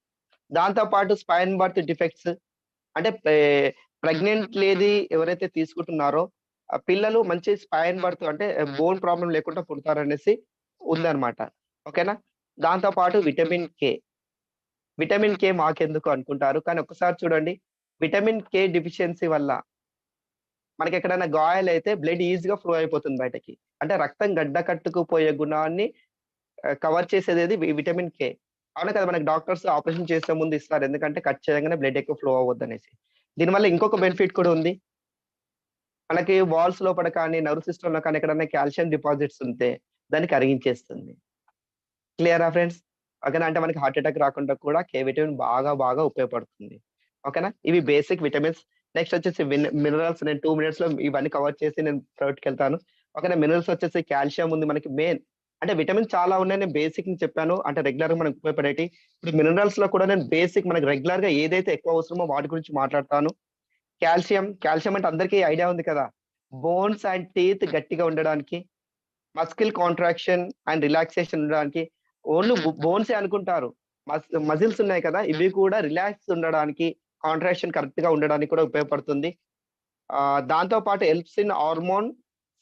దాంతో పాటు స్పైన్ బర్త్ డిఫెక్ట్స్ అంటే ప్రెగ్నెంట్ లేడీ ఎవరైతే తీసుకుంటున్నారో పిల్లలు మంచి స్పైన్ బర్త్ అంటే బోన్ ప్రాబ్లమ్ లేకుండా పుడతారనేసి ఉందన్నమాట. ఓకేనా? దాంతో పాటు విటమిన్ కే. విటమిన్ కే మాకెందుకు అనుకుంటారు. కానీ ఒక్కసారి చూడండి విటమిన్ కే డెఫిషియన్సీ వల్ల మనకెక్కడైనా గాయాలైతే బ్లడ్ ఈజీగా ఫ్లో అయిపోతుంది బయటకి. అంటే రక్తం గడ్డ కట్టుకుపోయే గుణాన్ని కవర్ చేసేదేది విటమిన్ కే. అవునా కదా! మనకి డాక్టర్స్ ఆపరేషన్ చేసే ముందు ఇస్తారు. ఎందుకంటే కట్ చేయంగానే బ్లడ్ ఎక్కువ ఫ్లో అవ్వద్దనేసి. దీనివల్ల ఇంకొక బెనిఫిట్ కూడా ఉంది. మనకి వాల్స్ లోపల కానీ, నర్వ్ సిస్టమ్‌లో కానీ ఎక్కడైనా కాల్షియం డిపాజిట్స్ ఉంటే దాన్ని కరిగించేస్తుంది. క్లియరా ఫ్రెండ్స్? ఓకేనా? అంటే మనకి హార్ట్ అటాక్ రాకుండా కూడా కే విటమిన్ బాగా బాగా ఉపయోగపడుతుంది. ఓకేనా? ఇవి బేసిక్ విటమిన్స్. నెక్స్ట్ వచ్చేసి మినరల్స్ నేను 2 మినిట్స్‌లో ఇవన్నీ కవర్ చేసి నేను థర్డ్‌కెళ్తాను. ఓకేనా? మినరల్స్ వచ్చేసి కాల్షియం ఉంది మనకి మెయిన్. అంటే విటమిన్స్ చాలా ఉన్నాయి. నేను బేసిక్‌ని చెప్పాను. అంటే రెగ్యులర్‌గా మనకు ఉపయోగపడేటియి. ఇప్పుడు మినరల్స్‌లో కూడా నేను బేసిక్ మనకు రెగ్యులర్‌గా ఏదైతే ఎక్కువ అవసరమో వాటి గురించి మాట్లాడతాను. కాల్షియం అంటే అందరికీ ఐడియా ఉంది కదా! బోన్స్ అండ్ టీత్ గట్టిగా ఉండడానికి, మస్కిల్ కాంట్రాక్షన్ అండ్ రిలాక్సేషన్ ఉండడానికి ఓన్లీ బోన్సే అనుకుంటారు. మజిల్స్ ఉన్నాయి కదా! ఇవి కూడా రిలాక్స్ ఉండడానికి, కాంట్రాక్షన్ కరెక్ట్‌గా ఉండడానికి కూడా ఉపయోగపడుతుంది. దాంతో పాటు helps in hormone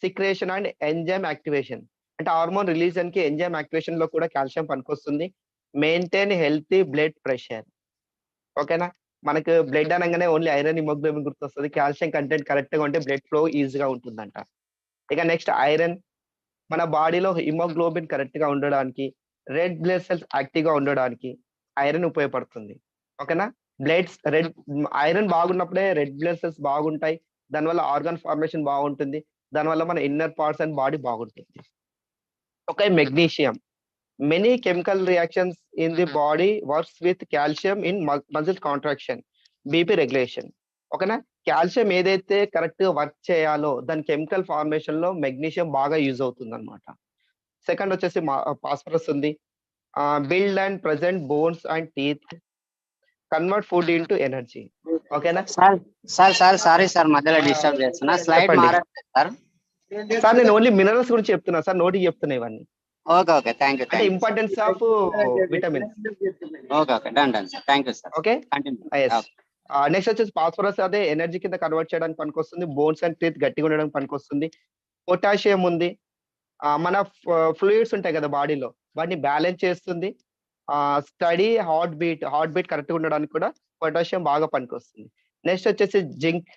secretion and enzyme activation. అంటే హార్మోన్ రిలీజన్‌కి, ఎంజైమ్ యాక్టివేషన్‌లో కూడా కాల్షియం పనికొస్తుంది. Maintain healthy blood pressure. ఓకేనా? మనకు బ్లడ్ అనంగానే ఓన్లీ ఐరన్, హిమోగ్లోబిన్ గుర్తొస్తది. కాల్షియం కంటెంట్ కరెక్ట్‌గా ఉంటే బ్లడ్ ఫ్లో ఈజీగా ఉంటుందంట. ఇక నెక్స్ట్ ఐరన్ మన బాడీలో హిమోగ్లోబిన్ కరెక్ట్‌గా ఉండడానికి, రెడ్ బ్లడ్ సెల్స్ యాక్టివ్‌గా ఉండడానికి ఐరన్ ఉపయోగపడుతుంది. ఓకేనా? ఐరన్ బాగున్నప్పుడే రెడ్ బ్లడ్ సెల్స్ బాగుంటాయి. దానివల్ల ఆర్గాన్ ఫార్మేషన్ బాగుంటుంది. దానివల్ల మన ఇన్నర్ పార్ట్స్ అండ్ బాడీ బాగుంటుంది. Okay. Magnesium. Many chemical reactions in the body works with calcium in muscle contraction, BP regulation. ఓకేనా? కాల్షియం ఏదైతే కరెక్ట్‌గా వర్క్ చేయాలో దాని కెమికల్ ఫార్మేషన్‌లో మెగ్నీషియం బాగా యూజ్ అవుతుందన్నమాట. సెకండ్ వచ్చేసి ఫాస్ఫరస్ ఉంది. Build and present bones and teeth, convert food into energy. ఓకేనా? సార్ సారీ సార్ మధ్యలో డిస్టర్బ్ చేస్తున్నా. స్లైడ్ చెప్పండి. మారట్లేదు సార్. సార్ నేను ఓన్లీ మినరల్స్ గురించి చెప్తున్నా సార్. నోటికి చెప్తున్నా ఇవన్నీ. ఓకే. థాంక్యూ. అంటే importance of vitamins. Okay. Done sir. Thank you sir. Okay. Continue. Yes. Okay. Next వచ్చేసి ఫాస్ఫరస్ అదే ఎనర్జీ కింద కన్వర్ట్ చేయడానికి పనికొస్తుంది. బోన్స్ అండ్ టీత్ గట్టిగా ఉండడానికి పనికొస్తుంది. పొటాషియం ఉంది. మన ఫ్లూయిడ్స్ ఉంటాయి కదా బాడీలో వాటిని బ్యాలెన్స్ చేస్తుంది. హార్ట్ బీట్ కరెక్ట్‌గా ఉండడానికి కూడా పొటాషియం బాగా పనికొస్తుంది. నెక్స్ట్ వచ్చేసి zinc.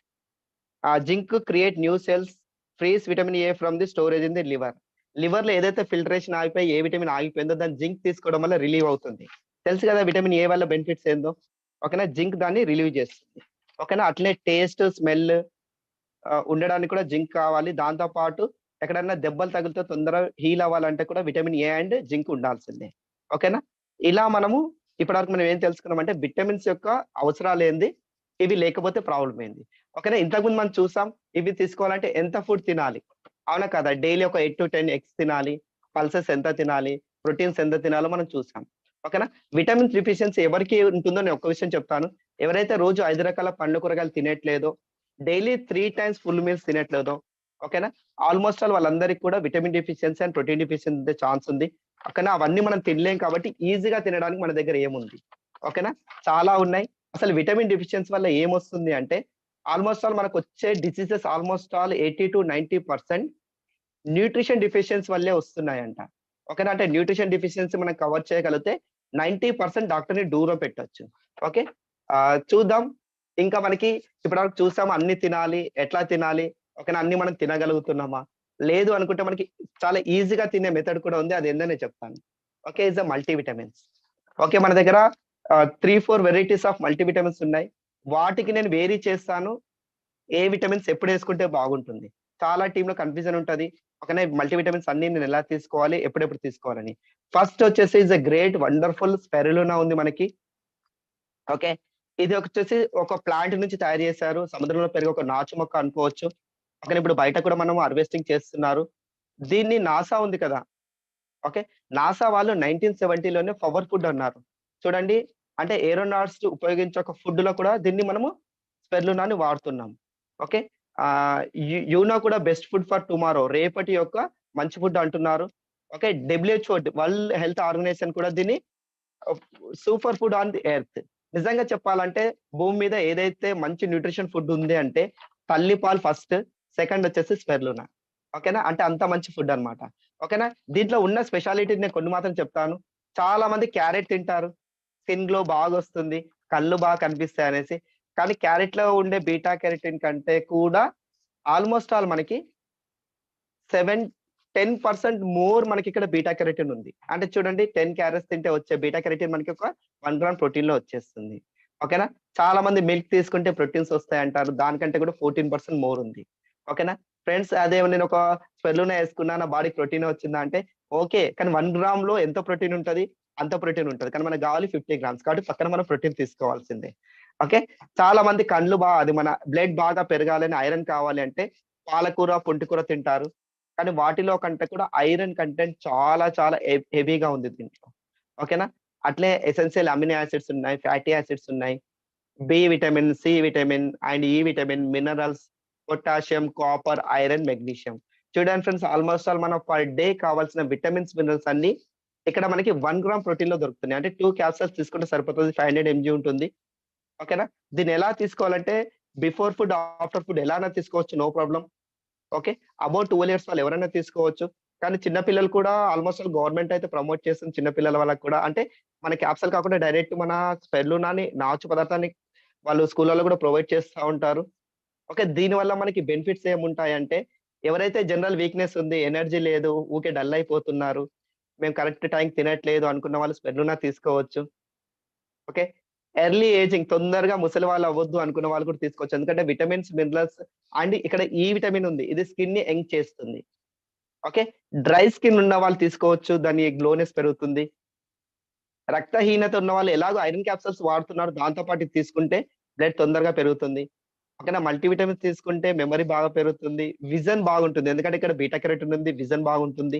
Zinc create new cells, frees vitamin A from the storage in the liver. లివర్‌లో ఏదైతే ఫిల్టరేషన్ ఆగిపోయి ఏ విటమిన్ ఆగిపోయిందో దాన్ని జింక్ తీసుకోవడం వల్ల రిలీవ్ అవుతుంది. తెలుసు కదా విటమిన్ ఏ వల్ల బెనిఫిట్స్ ఏందో. ఓకేనా? జింక్ దాన్ని రిలీవ్ చేస్తుంది. ఓకేనా? అట్లే టేస్ట్, స్మెల్ ఉండడానికి కూడా జింక్ కావాలి. దాంతో పాటు ఎక్కడన్నా దెబ్బలు తగిలితే తొందరగా హీల్ అవ్వాలంటే కూడా విటమిన్ ఏ అండ్ జింక్ ఉండాల్సిందే. ఓకేనా? ఇలా మనము ఇప్పటివరకు మనం ఏం తెలుసుకున్నామంటే విటమిన్స్ యొక్క అవసరాలేంది, ఇవి లేకపోతే ప్రాబ్లమ్ ఏంది. ఓకేనా? ఇంతకుముందు మనం చూసాం ఇవి తీసుకోవాలంటే ఎంత ఫుడ్ తినాలి. అవునా కదా? డైలీ ఒక 8-10 ఎగ్స్ తినాలి. పల్సెస్ ఎంత తినాలి? ప్రోటీన్స్ ఎంత తినాలో మనం చూసాం. ఓకేనా? విటమిన్ డెఫిషియన్సీ ఎవరికి ఉంటుందో నేను ఒక్క విషయం చెప్తాను. ఎవరైతే రోజు 5 రకాల పండ్లు కూరగాయలు తినట్లేదో, డైలీ 3 టైమ్స్ ఫుల్ మీల్స్ తినట్లేదో, ఓకేనా? ఆల్మోస్ట్ ఆల్ వాళ్ళందరికీ కూడా vitamin deficiency and protein deficiency ఉండే ఛాన్స్ ఉంది. ఓకేనా? అవన్నీ మనం తినలేం కాబట్టి ఈజీగా తినడానికి మన దగ్గర ఏముంది? ఓకేనా? చాలా ఉన్నాయి. అసలు విటమిన్ డెఫిషియన్సీ వల్ల ఏమొస్తుంది అంటే ఆల్మోస్ట్ ఆల్ మనకొచ్చే diseases almost all 80-90% nutrition deficiency వల్లే వస్తున్నాయంట. ఓకేనా? అంటే న్యూట్రిషన్ డెఫిషియన్సీ మనం కవర్ చేయగలిగితే 90% డాక్టర్‌ని దూరం పెట్టొచ్చు. ఓకే. చూద్దాం. ఇంకా మనకి ఇప్పటివరకు చూసాం అన్ని తినాలి, ఎట్లా తినాలి, ఓకేనా? అన్ని మనం తినగలుగుతున్నామా? లేదు అనుకుంటే మనకి చాలా ఈజీగా తినే మెథడ్ కూడా ఉంది. అదేందో నేను చెప్తాను. Okay. Is the multivitamins. Okay. మన దగ్గర 3, 4 వెరైటీస్ ఆఫ్ మల్టీవిటమిన్స్ ఉన్నాయి. వాటికి నేను వేరీ చేస్తాను. ఏ విటమిన్స్ ఎప్పుడేసుకుంటే బాగుంటుంది. చాలా టీమ్‌లో కన్‌ఫ్యూజన్ ఉంటది. ఓకేనా? మల్టీవిటమిన్స్ అన్నీ నేను ఎలా తీసుకోవాలి? ఎప్పుడెప్పుడు తీసుకోవాలని. ఫస్ట్ వచ్చేసి is a great wonderful spirulina ఉంది మనకి. ఓకే. ఇది వచ్చేసి ఒక ప్లాంట్ నుంచి తయారు చేశారు. సముద్రంలో పెరిగే ఒక నాచు మొక్క అనుకోవచ్చు. ఓకేనా? ఇప్పుడు బయట కూడా మనం హార్వెస్టింగ్ చేస్తున్నారు. దీన్ని నాసా ఉంది కదా! ఓకే. నాసా వాళ్ళు 1970లోనే పవర్ ఫుడ్ అన్నారు. చూడండి అంటే ఏరోనాట్స్ ఉపయోగించే ఒక ఫుడ్‌లో కూడా దీన్ని మనము స్పెర్లునాని వాడుతున్నాం. ఓకే. యూనో కూడా బెస్ట్ ఫుడ్ ఫర్ టుమారో రేపటి యొక్క మంచి ఫుడ్ అంటున్నారు. Okay. WHO world health organization కూడా దీన్ని super food on the earth. నిజంగా చెప్పాలంటే భూమి మీద ఏదైతే మంచి న్యూట్రిషన్ ఫుడ్ ఉంది అంటే తల్లిపాలు ఫస్ట్, సెకండ్ వచ్చేసి స్పెర్లునా. ఓకేనా? అంటే అంత మంచి ఫుడ్ అన్నమాట. ఓకేనా? దీంట్లో ఉన్న స్పెషాలిటీ నేను కొన్ని మాత్రం చెప్తాను. చాలా మంది క్యారెట్ తింటారు. స్కిన్ గ్లో బాగొస్తుంది. కళ్ళు బాగా కనిపిస్తాయి అనేసి. కానీ క్యారెట్‌లో ఉండే బీటా కెరటిన్ కంటే కూడా ఆల్మోస్ట్ ఆల్ మనకి 10% మోర్ మనకిక్కడ బీటా కెరటిన్ ఉంది. అంటే చూడండి 10 క్యారెట్స్ తింటే వచ్చే బీటా కెరటిన్ మనకి ఒక 1 గ్రామ్ ప్రోటీన్‌లో వచ్చేస్తుంది. ఓకేనా? చాలా మంది మిల్క్ తీసుకుంటే ప్రోటీన్స్ వస్తాయంటారు. దానికంటే కూడా 14% మోర్ ఉంది. ఓకేనా? ఫ్రెండ్స్ అదే నేను ఒక స్పెర్లునా యేసుకున్నా నా బాడీకి ప్రోటీనే వచ్చిందా అంటే ఓకే. కానీ 1 గ్రామ్‌లో ఎంత ప్రోటీన్ ఉంటది? అంత ప్రోటీన్ ఉంటది. కానీ మనకు కావాలి 50 గ్రామ్స్. కాబట్టి పక్కన మనం ప్రోటీన్ తీసుకోవాల్సిందే. ఓకే. చాలా మంది కండ్లు అది మన బ్లడ్ బాగా పెరగాలని ఐరన్ కావాలి అంటే పాలకూర, పుంటికూర తింటారు. కానీ వాటిలో కంటే కూడా ఐరన్ కంటెంట్ చాలా చాలా హెవీగా ఉంది దీంట్లో. ఓకేనా? అట్లే ఎసెన్షియల్ అమినో యాసిడ్స్ ఉన్నాయి, ఫ్యాటీ యాసిడ్స్ ఉన్నాయి. B vitamin, C vitamin and E vitamin, minerals, potassium, copper, iron, magnesium. చూడండి ఫ్రెండ్స్ ఆల్మోస్ట్ ఆల్ మనం పర్ డే కావాల్సిన విటమిన్స్, మినరల్స్ అన్నీ ఇక్కడ మనకి 1 గ్రామ్ ప్రోటీన్‌లో దొరుకుతున్నాయి. అంటే 2 క్యాప్సూల్స్ తీసుకుంటే సరిపోతది. 500 ఎంజీ ఉంటుంది. ఓకేనా? దీన్ని ఎలా తీసుకోవాలంటే బిఫోర్ ఫుడ్, ఆఫ్టర్ ఫుడ్ ఎలానా తీసుకోవచ్చు. No problem. Okay. Above 12 years వాళ్ళు ఎవరైనా తీసుకోవచ్చు. కానీ చిన్న పిల్లలు కూడా ఆల్‌మోస్ట్ ఆల్ గవర్నమెంట్ అయితే ప్రమోట్ చేస్తుంది చిన్న పిల్లల వాళ్ళకి కూడా. అంటే మన క్యాప్సూల్ కాకుండా డైరెక్ట్ మన స్పెర్లునాని నాచు పదార్థాన్ని వాళ్ళు స్కూళ్ళలో కూడా ప్రొవైడ్ చేస్తా ఉంటారు. ఓకే. దీనివల్ల మనకి బెనిఫిట్స్ ఏముంటాయంటే ఎవరైతే జనరల్ వీక్‌నెస్ ఉంది, ఎనర్జీ లేదు, ఊకే డల్ అయిపోతున్నారు, మేము కరెక్ట్ టైంకి తినట్లేదు అనుకున్న వాళ్ళు స్పెర్లునా తీసుకోవచ్చు. ఓకే. ఎర్లీ ఏజింగ్ తొందరగా ముసలి వాళ్ళు అవ్వద్దు అనుకున్న వాళ్ళు కూడా తీసుకోవచ్చు. ఎందుకంటే విటమిన్స్, మినరల్స్ అండ్ ఇక్కడ ఈ విటమిన్ ఉంది. ఇది స్కిన్‌ని యంగ్ చేస్తుంది. ఓకే. డ్రై స్కిన్ ఉన్న వాళ్ళు తీసుకోవచ్చు. దాని గ్లోనెస్ పెరుగుతుంది. రక్తహీనత ఉన్న వాళ్ళు ఎలాగో ఐరన్ క్యాప్సూల్స్ వాడుతున్నారు. దాంతో పాటు ఇది తీసుకుంటే బ్లడ్ తొందరగా పెరుగుతుంది. ఓకేనా? మల్టీవిటమిన్స్ తీసుకుంటే మెమరీ బాగా పెరుగుతుంది. విజన్ బాగుంటుంది. ఎందుకంటే ఇక్కడ బీటా కెరోటిన్ ఉంది. విజన్ బాగుంటుంది.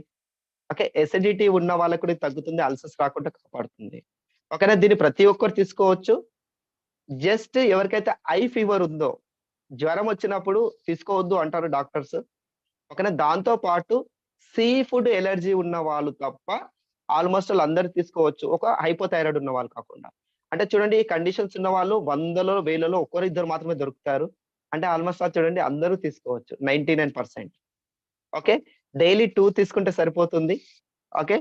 ఓకే. ఎసిడిటీ ఉన్న వాళ్ళకి కూడా ఇది తగ్గుతుంది. అల్సర్స్ రాకుండా కాపాడుతుంది. ఓకేనా? దీన్ని ప్రతి ఒక్కరు తీసుకోవచ్చు. జస్ట్ ఎవరికైతే ఐ ఫీవర్ ఉందో, జ్వరం వచ్చినప్పుడు తీసుకోవద్దు అంటారు డాక్టర్స్. ఓకేనా? దాంతో పాటు సీ ఫుడ్ ఎలర్జీ ఉన్న వాళ్ళు తప్ప ఆల్‌మోస్ట్ ఆల్ అందరూ తీసుకోవచ్చు. ఒక హైపోథైరాయిడ్ ఉన్న వాళ్ళు కాకుండా. అంటే చూడండి ఈ కండిషన్స్ ఉన్న వాళ్ళు 100లో, 1000లో ఒక్కరు, ఇద్దరు మాత్రమే దొరుకుతారు. అంటే ఆల్‌మోస్ట్ ఆల్ చూడండి అందరూ తీసుకోవచ్చు. 99%. ఓకే. డైలీ 2 తీసుకుంటే సరిపోతుంది. ఓకే.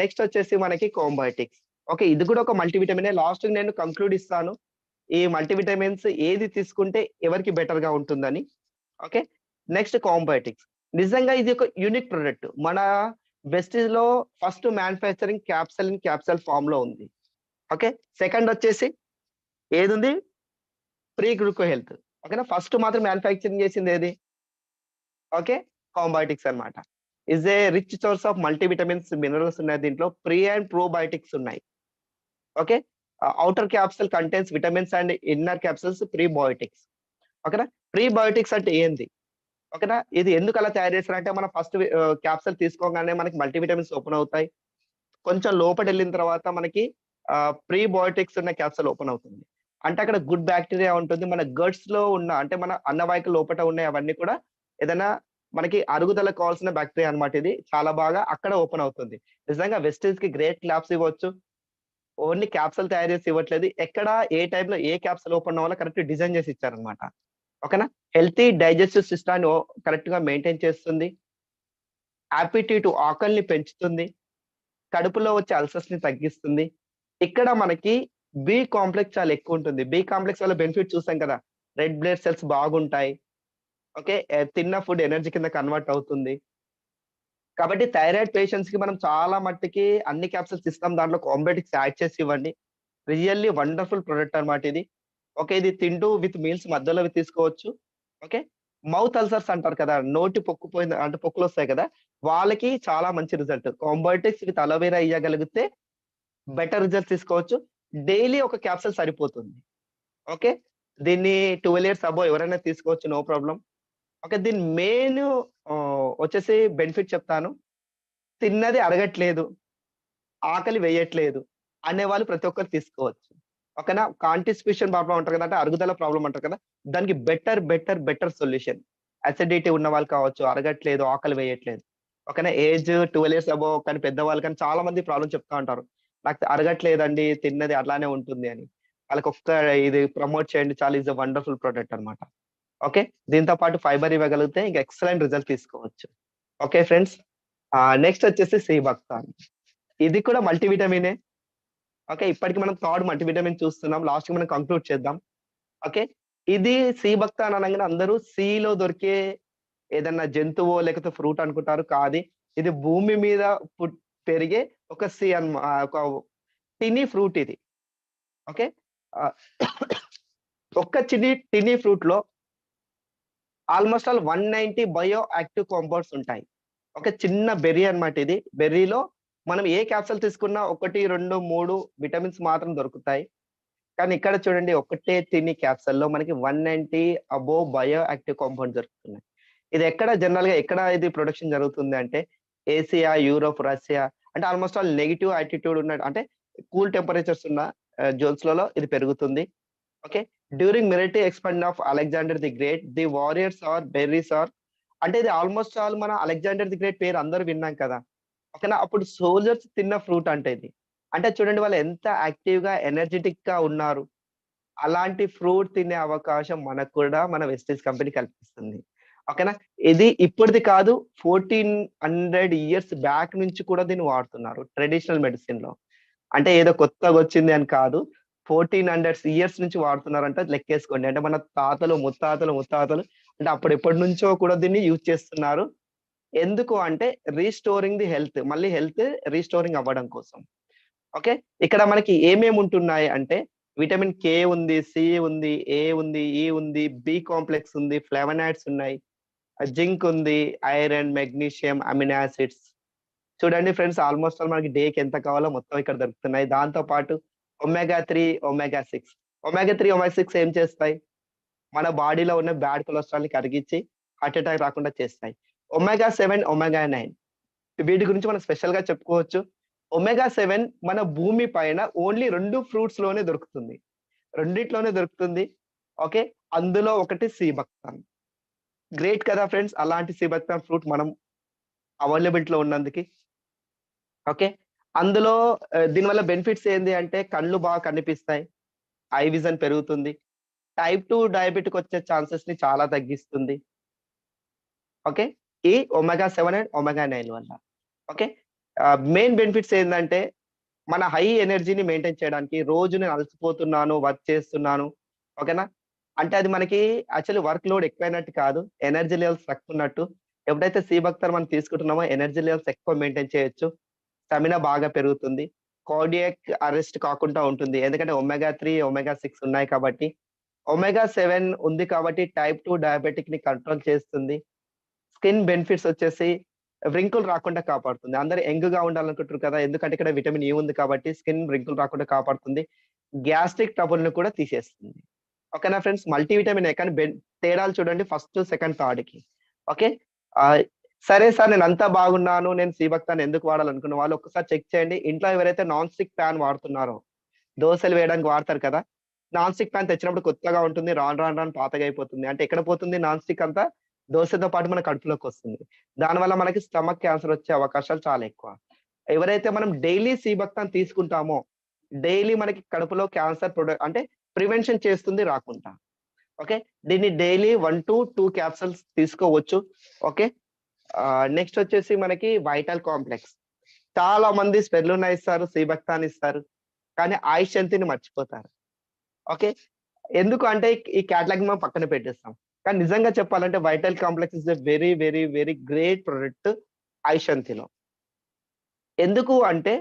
నెక్స్ట్ వచ్చేసి మనకి కోంబయోటిక్స్. ఓకే. ఇది కూడా ఒక మల్టీవిటమినే. లాస్ట్‌కి నేను కంక్లూడ్ ఇస్తాను. ఈ మల్టీవిటమిన్స్ ఏది తీసుకుంటే ఎవరికి బెటర్‌గా ఉంటుందని. ఓకే. నెక్స్ట్ కోంబయోటిక్స్. నిజంగా ఇది ఒక యూనిక్ ప్రొడక్ట్. మన వెస్టీజ్‌లో ఫస్ట్ మ్యానుఫ్యాక్చరింగ్ క్యాప్సూల్ ఫార్మ్‌లో ఉంది. ఓకే. సెకండ్ వచ్చేసి ఏదుంది? Pre గ్లూకో health. ఓకేనా? ఫస్ట్ మాత్రం మ్యానుఫ్యాక్చరింగ్ చేసింది ఏది? ఓకే. కోంబయోటిక్స్ అన్నమాట. Is a rich source of multivitamins, minerals ఉన్నాయి దీంట్లో. ప్రీ అండ్ ప్రోబయోటిక్స్ ఉన్నాయి. Okay. Outer capsule contains vitamins and inner capsules prebiotics. ఓకేనా? ప్రీబయోటిక్స్ అంటే ఏంది? ఓకేనా? ఇది ఎందుకు అలా తయారు చేశారంటే మన ఫస్ట్ క్యాప్సూల్ తీసుకోగానే మనకి మల్టీవిటమిన్స్ ఓపెన్ అవుతాయి. కొంచెం లోపటెళ్ళిన తర్వాత మనకి ప్రీబయోటిక్స్ ఉన్న క్యాప్సూల్ ఓపెన్ అవుతుంది. అంటే అక్కడ గుడ్ బాక్టీరియా ఉంటుంది. మన గట్స్‌లో ఉన్న అంటే మన అన్నవాహిక లోపట ఉన్నాయి అవన్నీ కూడా ఏదైనా మనకి అరుగుదలకు కావాల్సిన బాక్టీరియా అన్నమాట ఇది. చాలా బాగా అక్కడ ఓపెన్ అవుతుంది. నిజంగా వెస్టీజ్‌కి గ్రేట్ క్లాప్స్ ఇవ్వచ్చు. ఓన్లీ క్యాప్సూల్ తయారు చేసి ఇవ్వట్లేదు. ఎక్కడ ఏ టైమ్‌లో ఏ క్యాప్సూల్ ఓపెన్ అవ్వాలో కరెక్ట్ డిజైన్ చేసి ఇచ్చారన్నమాట. ఓకేనా? హెల్తీ డైజెస్టివ్ సిస్టమ్‌ని కరెక్ట్‌గా మెయింటైన్ చేస్తుంది. యాపిటైట్ ఆకలిని పెంచుతుంది. కడుపులో వచ్చే అల్సర్స్‌ని తగ్గిస్తుంది. ఇక్కడ మనకి బి కాంప్లెక్స్ చాలా ఎక్కువుంటుంది. బి కాంప్లెక్స్ వల్ల బెనిఫిట్ చూసాం కదా! రెడ్ బ్లడ్ సెల్స్ బాగుంటాయి. ఓకే. తిన్న ఫుడ్ ఎనర్జీ కింద కన్వర్ట్ అవుతుంది. కాబట్టి థైరాయిడ్ పేషెంట్స్‌కి మనం చాలా మట్టికి అన్ని క్యాప్సూల్స్ ఇస్తాం. దాంట్లో కాంబియోటిక్స్ యాడ్ చేసి ఇవ్వండి. రియల్లీ వండర్‌ఫుల్ ప్రొడక్ట్ అన్నమాట ఇది. ఓకే. ఇది తింటూ విత్ మీల్స్ మధ్యలో అవి తీసుకోవచ్చు. ఓకే. మౌత్ అల్సర్స్ అంటారు కదా! నోటి పొక్కుపోయింది అంటే పొక్కులొస్తాయి కదా! వాళ్ళకి చాలా మంచి రిజల్ట్. కాంబియోటిక్స్ విత్ అలోవెరా ఇయ్యగలిగితే బెటర్ రిజల్ట్స్ తీసుకోవచ్చు. డైలీ ఒక క్యాప్సూల్ సరిపోతుంది. ఓకే. దీన్ని 12 ఇయర్స్ అబోవ్ ఎవరైనా తీసుకోవచ్చు. No problem. ఓకే. దీని మెయిన్ వచ్చేసి బెనిఫిట్ చెప్తాను. తిన్నది అరగట్లేదు, ఆకలి వేయట్లేదు అనేవాళ్ళు ప్రతి ఒక్కరు తీసుకోవచ్చు. ఓకేనా? కాన్‌స్టిపేషన్ ప్రాబ్లమ్ అంటారు కదా! అంటే అరుగుదల ప్రాబ్లమ్ అంటారు కదా! దానికి బెటర్ సొల్యూషన్. అసిడిటీ ఉన్నవాళ్ళు కావచ్చు, అరగట్లేదు, ఆకలి వేయట్లేదు. ఓకేనా? ఏజ్ 12 ఇయర్స్ అబోవ్ కానీ పెద్దవాళ్ళు కానీ చాలా మంది ప్రాబ్లమ్ చెప్తా ఉంటారు. నాకు అరగట్లేదండి, తిన్నది అట్లానే ఉంటుంది అని. వాళ్ళకొక్క ఇది ప్రమోట్ చేయండి చాలు ఈస్ ఎ వండర్‌ఫుల్ ప్రొడక్ట్ అన్నమాట. ఓకే. దీంతో పాటు ఫైబర్ ఇవ్వగలిగితే ఇంక ఎక్సలెంట్ రిజల్ట్ తీసుకోవచ్చు. Okay friends. నెక్స్ట్ వచ్చేసి సి బక్తాన్. ఇది కూడా మల్టీవిటమినే. ఓకే. ఇప్పటికి మనం థర్డ్ మల్టీవిటమిన్ చూస్తున్నాం. లాస్ట్‌కి మనం కంక్లూడ్ చేద్దాం. ఓకే. ఇది సి బక్తాన్ అనంగానే అందరూ సీలో దొరికే ఏదన్నా జంతువో లేకపోతే ఫ్రూట్ అనుకుంటారు. కాది. ఇది భూమి మీద పెరిగే ఒక ఒక టినీ ఫ్రూట్ ఇది. ఓకే. ఆహ్, ఒక్క టినీ ఫ్రూట్‌లో almost all 190 bio active compounds ఉంటాయి. ఒక చిన్న బెర్రీ అన్నమాట ఇది. బెర్రీలో మనం ఏ క్యాప్సూల్ తీసుకున్నా 1, 2, 3 విటమిన్స్ మాత్రం దొరుకుతాయి. కానీ ఇక్కడ చూడండి ఒకటే తిని క్యాప్సూల్‌లో మనకి 190 అబోవ్ బయో యాక్టివ్ కాంపౌండ్స్ దొరుకుతున్నాయి. ఇది జనరల్‌గా ఎక్కడ ఇది ప్రొడక్షన్ జరుగుతుంది అంటే ఏసియా, యూరోప్, రష్యా అంటే ఆల్‌మోస్ట్ ఆల్ నెగెటివ్ యాటిట్యూడ్ ఉన్న అంటే కూల్ టెంపరేచర్స్ ఉన్న జోన్స్‌లలో ఇది పెరుగుతుంది. Okay. During military expansion of Alexander the great, the warriors are berries are అంటే ఇది ఆల్‌మోస్ట్ ఆల్ మన అలెగ్జాండర్ ది గ్రేట్ పేరు అందరూ విన్నాం కదా! ఓకేనా? అప్పుడు సోల్జర్స్ తిన్న ఫ్రూట్ అంటే ఇది. అంటే చూడండి వాళ్ళు ఎంత యాక్టివ్‌గా, ఎనర్జిటిక్‌గా ఉన్నారు. అలాంటి ఫ్రూట్ తినే అవకాశం మనకు కూడా మన వెస్టీజ్ కంపెనీ కల్పిస్తుంది. ఓకేనా? ఇది ఇప్పటిది కాదు 1400 ఇయర్స్ బ్యాక్ నుంచి కూడా దీన్ని వాడుతున్నారు ట్రెడిషనల్ మెడిసిన్‌లో. అంటే ఏదో కొత్తగొచ్చింది అని కాదు. 1400 ఇయర్స్ నుంచి వాడుతున్నారంటే లెక్కేసుకోండి. అంటే మన తాతలు, ముత్తాతలు అంటే అప్పుడెప్పటి నుంచో కూడా దీన్ని యూజ్ చేస్తున్నారు. ఎందుకు అంటే రీస్టోరింగ్ ది హెల్త్. మళ్ళీ హెల్త్ రీస్టోరింగ్ అవ్వడం కోసం. ఓకే. ఇక్కడ మనకి ఏమేమి ఉంటున్నాయి అంటే విటమిన్ కే ఉంది, సి ఉంది, ఏ ఉంది, ఈ ఉంది, బి కాంప్లెక్స్ ఉంది, ఫ్లావోనాయిడ్స్ ఉన్నాయి, జింక్ ఉంది, ఐరన్, మెగ్నీషియం, అమినో యాసిడ్స్. చూడండి ఫ్రెండ్స్ ఆల్‌మోస్ట్ ఆల్ మనకి డేకి ఎంత కావాలో మొత్తం ఇక్కడ దొరుకుతున్నాయి. దాంతో పాటు ఒమేగా 3, ఒమేగా 6. ఒమేగా 3, ఒమేగా 6 ఏం చేస్తాయి? మన బాడీలో ఉన్న బ్యాడ్ కొలెస్ట్రాల్‌ని కరిగించి హార్ట్ అటాక్ రాకుండా చేస్తాయి. ఒమేగా 7, ఒమేగా 9 వీటి గురించి మనం స్పెషల్‌గా చెప్పుకోవచ్చు. ఒమేగా 7 మన భూమి పైన ఓన్లీ 2 ఫ్రూట్స్ లోనే దొరుకుతుంది. రెండిట్లోనే దొరుకుతుంది. ఓకే. అందులో ఒకటి సి బక్తాన్. గ్రేట్ కదా ఫ్రెండ్స్! అలాంటి సి బక్తాన్ ఫ్రూట్ మనం అవైలబిలిటీలో ఉన్నందుకి. ఓకే. అందులో దీనివల్ల బెనిఫిట్స్ ఏంది అంటే కళ్ళు బాగా కనిపిస్తాయి. ఐ విజన్ పెరుగుతుంది. టైప్ 2 డయాబెటిక్ వచ్చే ఛాన్సెస్‌ని చాలా తగ్గిస్తుంది. ఓకే. ఈ ఒమేగా 7 అండ్ ఒమేగా 9 వల్ల. ఓకే. మెయిన్ బెనిఫిట్స్ ఏందంటే మన హై ఎనర్జీని మెయింటైన్ చేయడానికి రోజు నేను అలసిపోతున్నాను, వర్క్ చేస్తున్నాను. ఓకేనా? అంటే అది మనకి యాక్చువల్లీ వర్క్ లోడ్ ఎక్కువైనట్టు కాదు. ఎనర్జీ లెవెల్స్ తక్కువున్నట్టు. ఎప్పుడైతే సి బక్తార్ మనం తీసుకుంటున్నామో ఎనర్జీ లెవెల్స్ ఎక్కువ మెయింటైన్ చేయొచ్చు. స్టామినా బాగా పెరుగుతుంది. కార్డియాక్ అరెస్ట్ కాకుండా ఉంటుంది. ఎందుకంటే ఒమేగా 3, ఒమేగా 6 ఉన్నాయి కాబట్టి. ఒమేగా 7 ఉంది కాబట్టి టైప్ 2 డయాబెటిక్‌ని కంట్రోల్ చేస్తుంది. స్కిన్ బెనిఫిట్స్ వచ్చేసి వ్రింకిల్ రాకుండా కాపాడుతుంది. అందరూ యంగ్‌గా ఉండాలనుకుంటారు కదా! ఎందుకంటే ఇక్కడ విటమిన్ ఇ ఉంది కాబట్టి స్కిన్ వ్రింకిల్ రాకుండా కాపాడుతుంది. గ్యాస్ట్రిక్ ట్రబుల్‌ని కూడా తీసేస్తుంది. ఓకేనా ఫ్రెండ్స్? మల్టీవిటమినే కానీ తేడాలు చూడండి ఫస్ట్, సెకండ్, థర్డ్‌కి. ఓకే. ఆహ్, సరే సార్ నేనంతా బాగున్నాను. నేను సీబక్తాని ఎందుకు వాడాలనుకున్న వాళ్ళు ఒక్కసారి చెక్ చేయండి. ఇంట్లో ఎవరైతే నాన్ స్టిక్ పాన్ వాడుతున్నారో, దోసలు వేయడానికి వాడతారు కదా! నాన్ స్టిక్ పాన్ తెచ్చినప్పుడు కొత్తగా ఉంటుంది. రాను రాను రాను పాతగయిపోతుంది. అంటే ఎక్కడ పోతుంది నాన్ స్టిక్ అంతా? దోసతో పాటు మన కడుపులోకొస్తుంది. దానివల్ల మనకి స్టమక్ క్యాన్సర్ వచ్చే అవకాశాలు చాలా ఎక్కువ. ఎవరైతే మనం డైలీ సీబక్తాన్ తీసుకుంటామో, డైలీ మనకి కడుపులో క్యాన్సర్ అంటే ప్రివెన్షన్ చేస్తుంది రాకుండా. ఓకే. దీన్ని డైలీ 1-2 క్యాప్సూల్స్ తీసుకోవచ్చు. ఓకే. నెక్స్ట్ వచ్చేసి మనకి వైటల్ కాంప్లెక్స్. చాలా మంది స్పెర్లునా ఇస్తారు, సీబక్తాన్ ఇస్తారు. కానీ ఆయుష్ శక్తిని మర్చిపోతారు. ఓకే. ఎందుకు అంటే ఈ క్యాటలాగ్ మనం పక్కన పెట్టేస్తాం. కానీ నిజంగా చెప్పాలంటే vital complex is a very, very, very great product ఆయుషంతిలో. ఎందుకు అంటే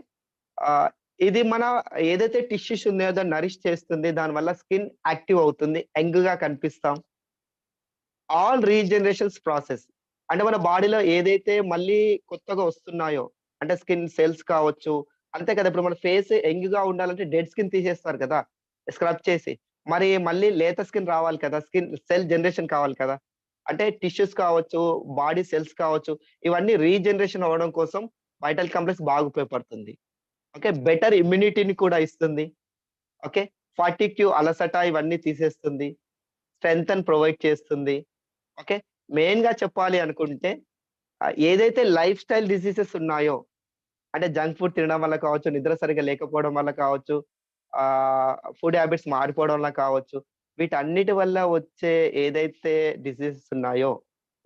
ఆహ్, ఇది మన ఏదైతే టిష్యూస్ ఉన్నాయో దాన్ని నరిష్ చేస్తుంది. దానివల్ల స్కిన్ యాక్టివ్ అవుతుంది. యంగ్‌గా కనిపిస్తాం. All regenerations process. అంటే మన బాడీలో ఏదైతే మళ్ళీ కొత్తగా వస్తున్నాయో, అంటే స్కిన్ సెల్స్ కావచ్చు. అంతే కదా! ఇప్పుడు మన ఫేస్ యంగ్‌గా ఉండాలంటే డెడ్ స్కిన్ తీసేస్తారు కదా! స్క్రబ్ చేసి. మరి మళ్ళీ లేత స్కిన్ రావాలి కదా! సెల్ జనరేషన్ కావాలి కదా! అంటే టిష్యూస్ కావచ్చు, బాడీ సెల్స్ కావచ్చు. ఇవన్నీ రీజనరేషన్ అవ్వడం కోసం వైటల్ కాంప్లెక్స్ బాగా ఉపయోగపడుతుంది. ఓకే. బెటర్ ఇమ్యూనిటీని కూడా ఇస్తుంది. ఓకే. ఫాటిగ్యూ, అలసట ఇవన్నీ తీసేస్తుంది. స్ట్రెంగ్త్ ప్రొవైడ్ చేస్తుంది. ఓకే. మెయిన్‌గా చెప్పాలి అనుకుంటే ఏదైతే లైఫ్ స్టైల్ డిసీజెస్ ఉన్నాయో, అంటే జంక్ ఫుడ్ తినడం వల్ల కావచ్చు, నిద్ర సరిగ్గా లేకపోవడం వల్ల కావచ్చు, ఫుడ్ హ్యాబిట్స్ మారిపోవడం వల్ల కావచ్చు, వీటన్నిటి వల్ల వచ్చే ఏదైతే డిసీజెస్ ఉన్నాయో,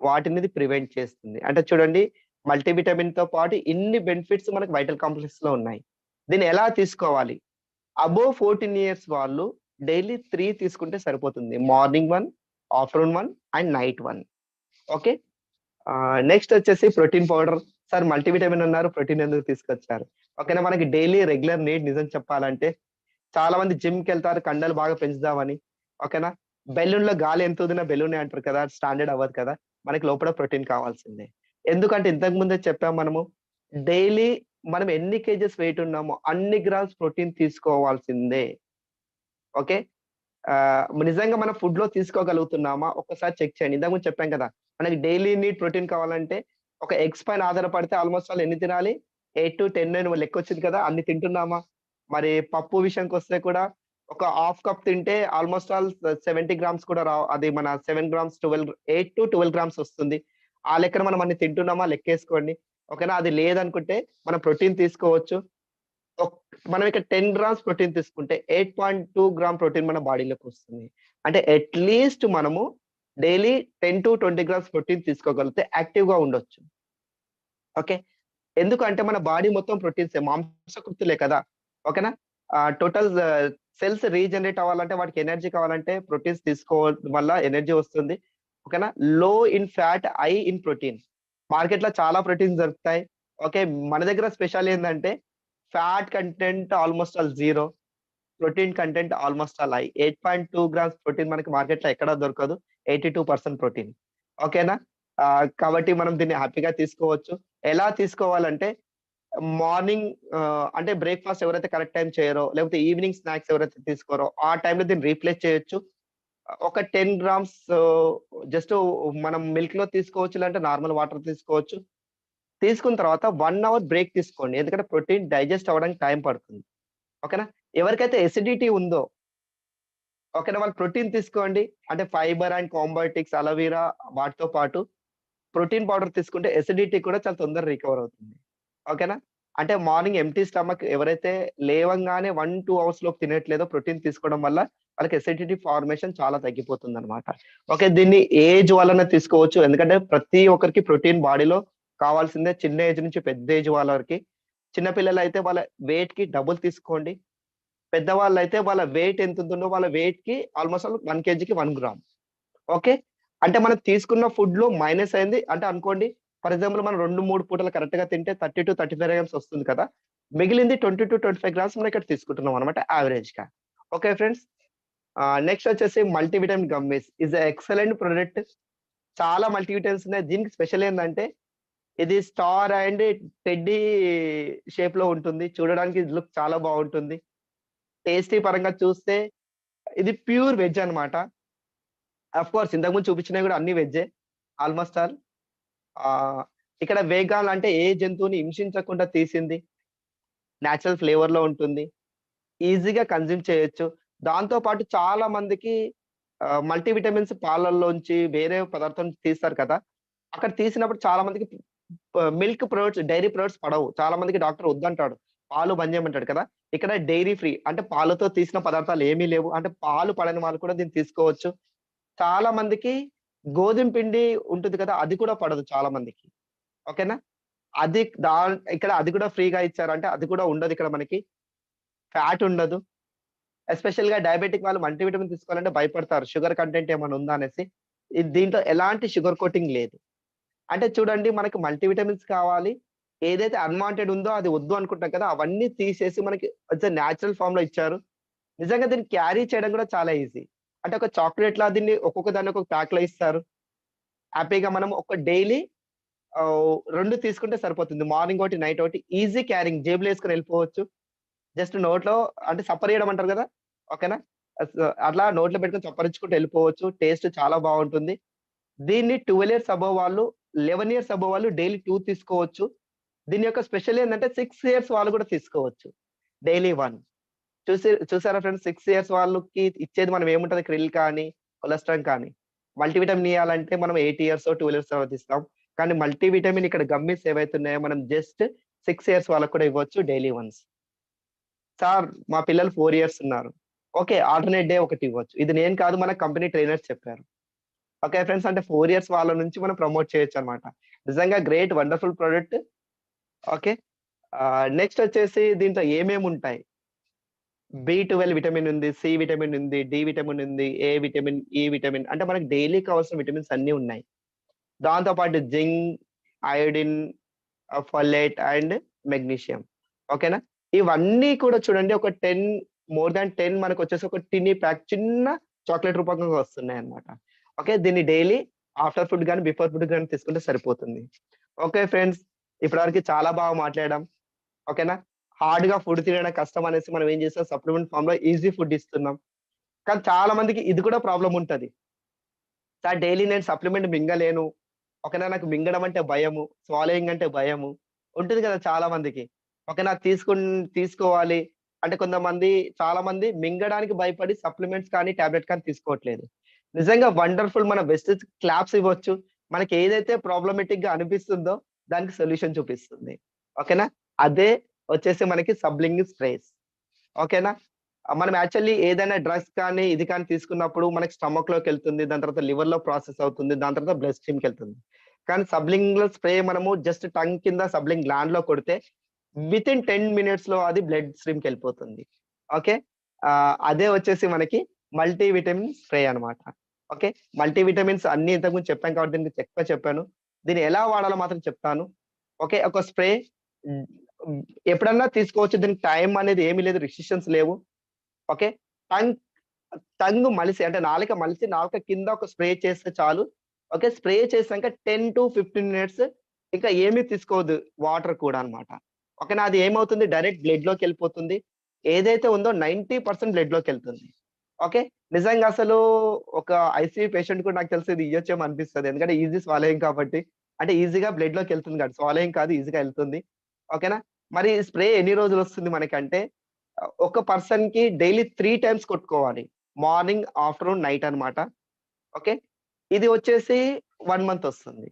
వాటిని ఇది ప్రివెంట్ చేస్తుంది. అంటే చూడండి మల్టీవిటమిన్‌తో పాటు ఇన్ని బెనిఫిట్స్ మనకు వైటల్ కాంప్లెక్స్‌లో ఉన్నాయి. దీన్ని ఎలా తీసుకోవాలి? అబోవ్ 14 ఇయర్స్ వాళ్ళు డైలీ 3 తీసుకుంటే సరిపోతుంది. Morning 1, afternoon 1 and night 1. Okay. Next వచ్చేసి ప్రోటీన్ పౌడర్. సార్ మల్టీవిటమిన్ అన్నారు. ప్రోటీన్ ఎందుకు తీసుకొచ్చారు? ఓకేనా. మనకి డైలీ రెగ్యులర్ నీడ్ నిజం చెప్పాలంటే చాలా మంది జిమ్‌కెళ్తారు కండలు బాగా పెంచుదామని. ఓకేనా. బెలూన్‌లో గాలి ఎంత ఊదినా బెలూనే అంటారు కదా! స్టాండర్డ్ అవ్వదు కదా! మనకి లోపల ప్రోటీన్ కావాల్సిందే. ఎందుకంటే ఇంతకు ముందే చెప్పాం మనము. డైలీ మనం ఎన్ని కేజెస్ వెయిట్ ఉన్నామో అన్ని గ్రామ్స్ ప్రోటీన్ తీసుకోవాల్సిందే. ఓకే. నిజంగా మన ఫుడ్‌లో తీసుకోగలుగుతున్నామా? ఒక్కసారి చెక్ చేయండి. ఇంతకు ముందు చెప్పాం కదా! మనకి డైలీ నీడ్ ప్రోటీన్ కావాలంటే ఒక ఎగ్స్ పైన ఆధారపడితే ఆల్‌మోస్ట్ ఆల్ ఎన్ని తినాలి? 8-10 లెక్కొచ్చింది కదా! అన్ని తింటున్నామా? మరి పప్పు విషయానికొస్తే కూడా ఒక హాఫ్ కప్ తింటే ఆల్‌మోస్ట్ ఆల్ 70 గ్రామ్స్ కూడా రావు. అది మన 7 గ్రామ్స్ 8-12 గ్రామ్స్ వస్తుంది. ఆ లెక్కన మనం అన్ని తింటున్నామా లెక్కేసుకోండి. ఓకేనా. అది లేదనుకుంటే మనం ప్రోటీన్ తీసుకోవచ్చు. ఒక్ మనం ఇక్కడ 10 గ్రామ్స్ ప్రోటీన్ తీసుకుంటే 8.2 గ్రామ్ ప్రోటీన్ మన బాడీలోకొస్తుంది. అంటే అట్‌లీస్ట్ మనము డైలీ 10-20 గ్రామ్స్ ప్రోటీన్ తీసుకోగలిగితే యాక్టివ్‌గా ఉండొచ్చు. ఓకే. ఎందుకంటే మన బాడీ మొత్తం ప్రోటీన్సే మాంసకృతులే కదా! ఓకేనా. టోటల్ సెల్స్ రీజనరేట్ అవ్వాలంటే వాటికి ఎనర్జీ కావాలంటే ప్రోటీన్స్ తీసుకోవడం వల్ల ఎనర్జీ వస్తుంది. ఓకేనా. లో in fat, high in protein. మార్కెట్‌లో చాలా ప్రోటీన్స్ దొరుకుతాయి. ఓకే. మన దగ్గర స్పెషల్ ఏందంటే fat content almost all 0. Protein content almost all high. 8.2 grams protein మనకి మార్కెట్‌లో ఎక్కడ దొరకదు. 82% ప్రోటీన్. ఓకేనా. కాబట్టి మనం దీన్ని హ్యాపీగా తీసుకోవచ్చు. ఎలా తీసుకోవాలంటే మార్నింగ్ అంటే బ్రేక్‌ఫాస్ట్ ఎవరైతే కరెక్ట్ టైమ్ చేయరో, లేకపోతే ఈవినింగ్ స్నాక్స్ ఎవరైతే తీసుకోరో, ఆ టైమ్‌లో దీన్ని రీప్లేస్ చేయొచ్చు. ఒక 10 గ్రామ్స్ జస్ట్ మనం మిల్క్‌లో తీసుకోవచ్చు. లేదంటే నార్మల్ వాటర్ తీసుకోవచ్చు. తీసుకున్న తర్వాత 1 అవర్ బ్రేక్ తీసుకోండి. ఎందుకంటే ప్రోటీన్ డైజెస్ట్ అవ్వడానికి టైం పడుతుంది. ఓకేనా. ఎవరికైతే ఎసిడిటీ ఉందో, ఓకేనా, వాళ్ళు ప్రోటీన్ తీసుకోండి. అంటే ఫైబర్ అండ్ కాంబయోటిక్స్, అలోవెరా వాటితో పాటు ప్రోటీన్ పౌడర్ తీసుకుంటే ఎసిడిటీ కూడా చాలా తొందరగా రికవర్ అవుతుంది. ఓకేనా. అంటే మార్నింగ్ ఎంప్టీ స్టమక్ ఎవరైతే లేవంగానే 1-2 అవర్స్ లోపు తినట్లేదో ప్రోటీన్ తీసుకోవడం వల్ల వాళ్ళకి ఎసిడిటీ ఫార్మేషన్ చాలా తగ్గిపోతుందన్నమాట. ఓకే. దీన్ని ఏజ్ వలన తీసుకోవచ్చు. ఎందుకంటే ప్రతి ఒక్కరికి ప్రోటీన్ బాడీలో కావాల్సిందే. చిన్న ఏజ్ నుంచి పెద్ద ఏజ్ వాళ్ళ వరకి. చిన్న పిల్లలైతే వాళ్ళ వెయిట్‌కి డబుల్ తీసుకోండి. పెద్దవాళ్ళైతే వాళ్ళ వెయిట్ ఎంతుంటుందో వాళ్ళ వెయిట్‌కి ఆల్‌మోస్ట్ ఆల్ 1 కేజీకి 1 గ్రామ్. ఓకే. అంటే మనం తీసుకున్న ఫుడ్‌లో మైనస్ అయింది. అంటే అనుకోండి ఫర్ ఎగ్జాంపుల్ మనం 2, 3 పూటలు కరెక్ట్‌గా తింటే 30-35 గ్రామ్స్ వస్తుంది కదా! మిగిలింది 20-25 గ్రామ్స్ మనం ఇక్కడ తీసుకుంటున్నాం అన్నమాట యావరేజ్‌గా. Okay friends. నెక్స్ట్ వచ్చేసి multivitamin gummies is a excellent product. చాలా మల్టీవిటమిన్స్ ఉన్నాయి. దీనికి స్పెషల్ ఏందంటే ఇది స్టార్ అండ్ టెడ్డీ షేప్‌లో ఉంటుంది. చూడడానికి లుక్ చాలా బావుంటుంది. టేస్టీ పరంగా చూస్తే ఇది ప్యూర్ వెజ్ అన్నమాట. ఆఫ్ కోర్స్ ఇంతకుముందు చూపించినవి కూడా అన్ని వెజ్జే ఆల్‌మోస్ట్ ఆల్. ఇక్కడ వేగాన్ అంటే ఏ జంతువుని హింసించకుండా తీసింది. నేచురల్ ఫ్లేవర్‌లో ఉంటుంది. ఈజీగా కన్జ్యూమ్ చేయొచ్చు. దాంతో పాటు చాలా మందికి మల్టీ విటమిన్స్ పాలల్లోంచి వేరే పదార్థం తీస్తారు కదా! అక్కడ తీసినప్పుడు చాలా మందికి మిల్క్ ప్రొడక్ట్స్, డైరీ ప్రొడక్ట్స్ పడవు. చాలా మందికి డాక్టర్ వద్దంటాడు. పాలు బంద్ చేయమంటాడు కదా! ఇక్కడ డైరీ ఫ్రీ అంటే పాలతో తీసిన పదార్థాలు ఏమీ లేవు. అంటే పాలు పడని వాళ్ళు కూడా దీన్ని తీసుకోవచ్చు. చాలా మందికి గోధుమ పిండి ఉంటుంది కదా! అది కూడా పడదు చాలా మందికి. ఓకేనా? అది ఇక్కడ అది కూడా ఫ్రీగా ఇచ్చారు. అంటే అది కూడా ఉండదు ఇక్కడ మనకి. ఫ్యాట్ ఉండదు. ఎస్పెషల్‌గా డయాబెటిక్ వాళ్ళు మల్టీవిటమిన్ తీసుకోవాలంటే భయపడతారు. షుగర్ కంటెంట్ ఏమైనా ఉందా అనేసి. దీంట్లో ఎలాంటి షుగర్ కోటింగ్ లేదు. అంటే చూడండి మనకి మల్టీవిటమిన్స్ కావాలి. ఏదైతే అన్‌వాంటెడ్ ఉందో అది వద్దు అనుకుంటాం కదా! అవన్నీ తీసేసి మనకి నేచురల్ ఫార్మ్‌లో ఇచ్చారు. నిజంగా దీన్ని క్యారీ చేయడం కూడా చాలా ఈజీ. అంటే ఒక చాక్లేట్‌లా దీన్ని ఒక్కొక్క దాన్ని ఒక్కొక్క ప్యాక్‌లో ఇస్తారు. హ్యాపీగా మనం ఒక డైలీ 2 తీసుకుంటే సరిపోతుంది. మార్నింగ్ ఒకటి, నైట్ ఒకటి ఈజీ క్యారింగ్ జేబులో ఏసుకొని వెళ్ళిపోవచ్చు. జస్ట్ నోట్లో అంటే సప్పరియ్యడం అంటారు గదా! ఓకేనా? అస్ అట్లా నోట్లో పెట్టుకొని చప్పరించుకుంటూ వెళ్ళిపోవచ్చు. టేస్ట్ చాలా బావుంటుంది. దీన్ని 12 ఇయర్స్ అబోవ్ వాళ్ళు, 11 ఇయర్స్ అబోవ్ వాళ్ళు డైలీ 2 తీసుకోవచ్చు. దీని యొక్క స్పెషల్ ఏందంటే 6 ఇయర్స్ వాళ్ళు కూడా తీసుకోవచ్చు. డైలీ 1. చూసారా ఫ్రెండ్స్ 6 ఇయర్స్ వాళ్ళకి ఇచ్చేది మనం ఏముంటది క్రిల్ కానీ, కొలెస్ట్రాల్ కానీ. మల్టీవిటమిన్ ఇయ్యాలంటే మనం 8 ఇయర్సో, 12 ఇయర్స్ తర్వాత ఇస్తాం. కానీ మల్టీవిటమిన్ ఇక్కడ గమ్మీస్ ఏవైతున్నాయో మనం జస్ట్ 6 ఇయర్స్ వాళ్ళకి కూడా ఇవ్వచ్చు డైలీ వన్స్. సార్ మా పిల్లలు 4 ఇయర్స్ ఉన్నారు. ఓకే. ఆల్టర్‌నేట్ డే ఒకటి ఇవ్వచ్చు. ఇది నేను కాదు మన కంపెనీ ట్రైనర్స్ చెప్పారు. Okay friends. అంటే 4 ఇయర్స్ వాళ్ళ నుంచి మనం ప్రమోట్ చేయొచ్చన్నమాట. నిజంగా great wonderful product. Okay. Next వచ్చేసి దీంట్లో ఏమేముంటాయి? బి12 విటమిన్ ఉంది, సి విటమిన్ ఉంది, డి విటమిన్ ఉంది, ఏ విటమిన్, ఈ విటమిన్ అంటే మనకు డైలీ కావాల్సిన విటమిన్స్ అన్నీ ఉన్నాయి. దాంతో పాటు zinc, iodine, folate and magnesium. ఓకేనా? ఇవన్నీ కూడా చూడండి ఒక 10 మోర్ థాన్ 10 మనకొచ్చేసి ఒక టిన్నీ ప్యాక్ చిన్న చాక్లేట్ రూపకంగా వస్తున్నాయన్నమాట. ఓకే. దీన్ని డైలీ ఆఫ్టర్ ఫుడ్ గాని, బిఫోర్ ఫుడ్ గాని తీసుకుంటే సరిపోతుంది. Okay friends. ఇప్పటివరకు చాలా బాగా మాట్లాడాం. ఓకేనా? హార్డ్‌గా ఫుడ్ తినడం కష్టం అనేసి మనం ఏం చేస్తాం సప్లిమెంట్ ఫార్మ్‌లో ఈజీ ఫుడ్ ఇస్తున్నాం. కానీ చాలా మందికి ఇది కూడా ప్రాబ్లమ్ ఉంటది. సార్ డైలీ నేను సప్లిమెంట్ మింగలేను. ఓకేనా? నాకు మింగడం అంటే భయము. స్వాలోయింగ్ అంటే భయము. ఉంటుంది కదా చాలా మందికి. ఓకేనా? తీసుకోవాలి అంటే కొంతమంది చాలా మంది మింగడానికి భయపడి సప్లిమెంట్స్ కానీ, టాబ్లెట్ కానీ తీసుకోవట్లేదు. నిజంగా వండర్‌ఫుల్ మన బెస్ట్ క్లాప్స్ ఇవ్వచ్చు. మనకి ఏదైతే ప్రాబ్లమాటిక్‌గా అనిపిస్తుందో దానికి సొల్యూషన్ చూపిస్తుంది. ఓకేనా? అదే వచ్చేసి మనకి సబ్లింగ్ స్ప్రేస్. ఓకేనా? మనం యాక్చువల్లీ ఏదైనా డ్రగ్స్ కానీ, ఇది కానీ తీసుకున్నప్పుడు మనకి స్టమక్‌లోకెళ్తుంది. దాని తర్వాత లివర్‌లో ప్రాసెస్ అవుతుంది. దాని తర్వాత బ్లడ్ స్ట్రీమ్‌కెళ్తుంది. కానీ సబ్లింగ్యులర్ స్ప్రే మనము జస్ట్ టంగ్ కింద సబ్లింగ్ గ్లాండ్‌లో కొడితే వితిన్ 10 మినిట్స్‌లో అది బ్లడ్ స్ట్రీమ్‌కెళ్ళిపోతుంది. ఓకే. అదే వచ్చేసి మనకి మల్టీ విటమిన్ స్ప్రే అన్నమాట. ఓకే. మల్టీ విటమిన్స్ అన్నీ ఇంతకుముందు చెప్పాను కాబట్టి దీనికి ఎక్కువ చెప్పాను. దీన్ని ఎలా వాడాలో మాత్రం చెప్తాను. ఓకే. ఒక స్ప్రే హ్మ్. ఎప్పుడన్నా తీసుకోవచ్చు. దీనికి టైం అనేది ఏమీ లేదు. రిస్ట్రిక్షన్స్ లేవు. ఓకే. టంగ్ టంగ్ మలిసి అంటే నాలుక మలిసి నాలుక కింద ఒక స్ప్రే చేస్తే చాలు. ఓకే. స్ప్రే చేసాక 10-15 మినిట్స్ ఇంకా ఏమీ తీసుకోవద్దు. వాటర్ కూడా అన్నమాట. ఓకేనా? అది ఏమవుతుంది డైరెక్ట్ బ్లడ్‌లోకెళ్ళిపోతుంది. ఏదైతే ఉందో 90% బ్లడ్‌లోకెళ్తుంది. ఓకే. నిజంగా అసలు ఒక ఐసీయూ పేషెంట్ కూడా నాకు తెలిసి ఇది ఇయ్యొచ్చేమో అనిపిస్తది. ఎందుకంటే ఈజీ స్వాలోయింగ్ కాబట్టి. అంటే ఈజీగా బ్లడ్‌లోకెళ్తుంది కాబట్టి స్వాలోయింగ్ కాదు ఈజీగా ఎళ్తుంది. ఓకేనా? మరి స్ప్రే ఎన్ని రోజులొస్తుంది మనకంటే ఒక పర్సన్‌కి డైలీ 3 టైమ్స్ కొట్టుకోవాలి. మార్నింగ్, ఆఫ్టర్‌నూన్, నైట్ అన్నమాట. ఓకే. ఇది వచ్చేసి 1 మంత్ వస్తుంది.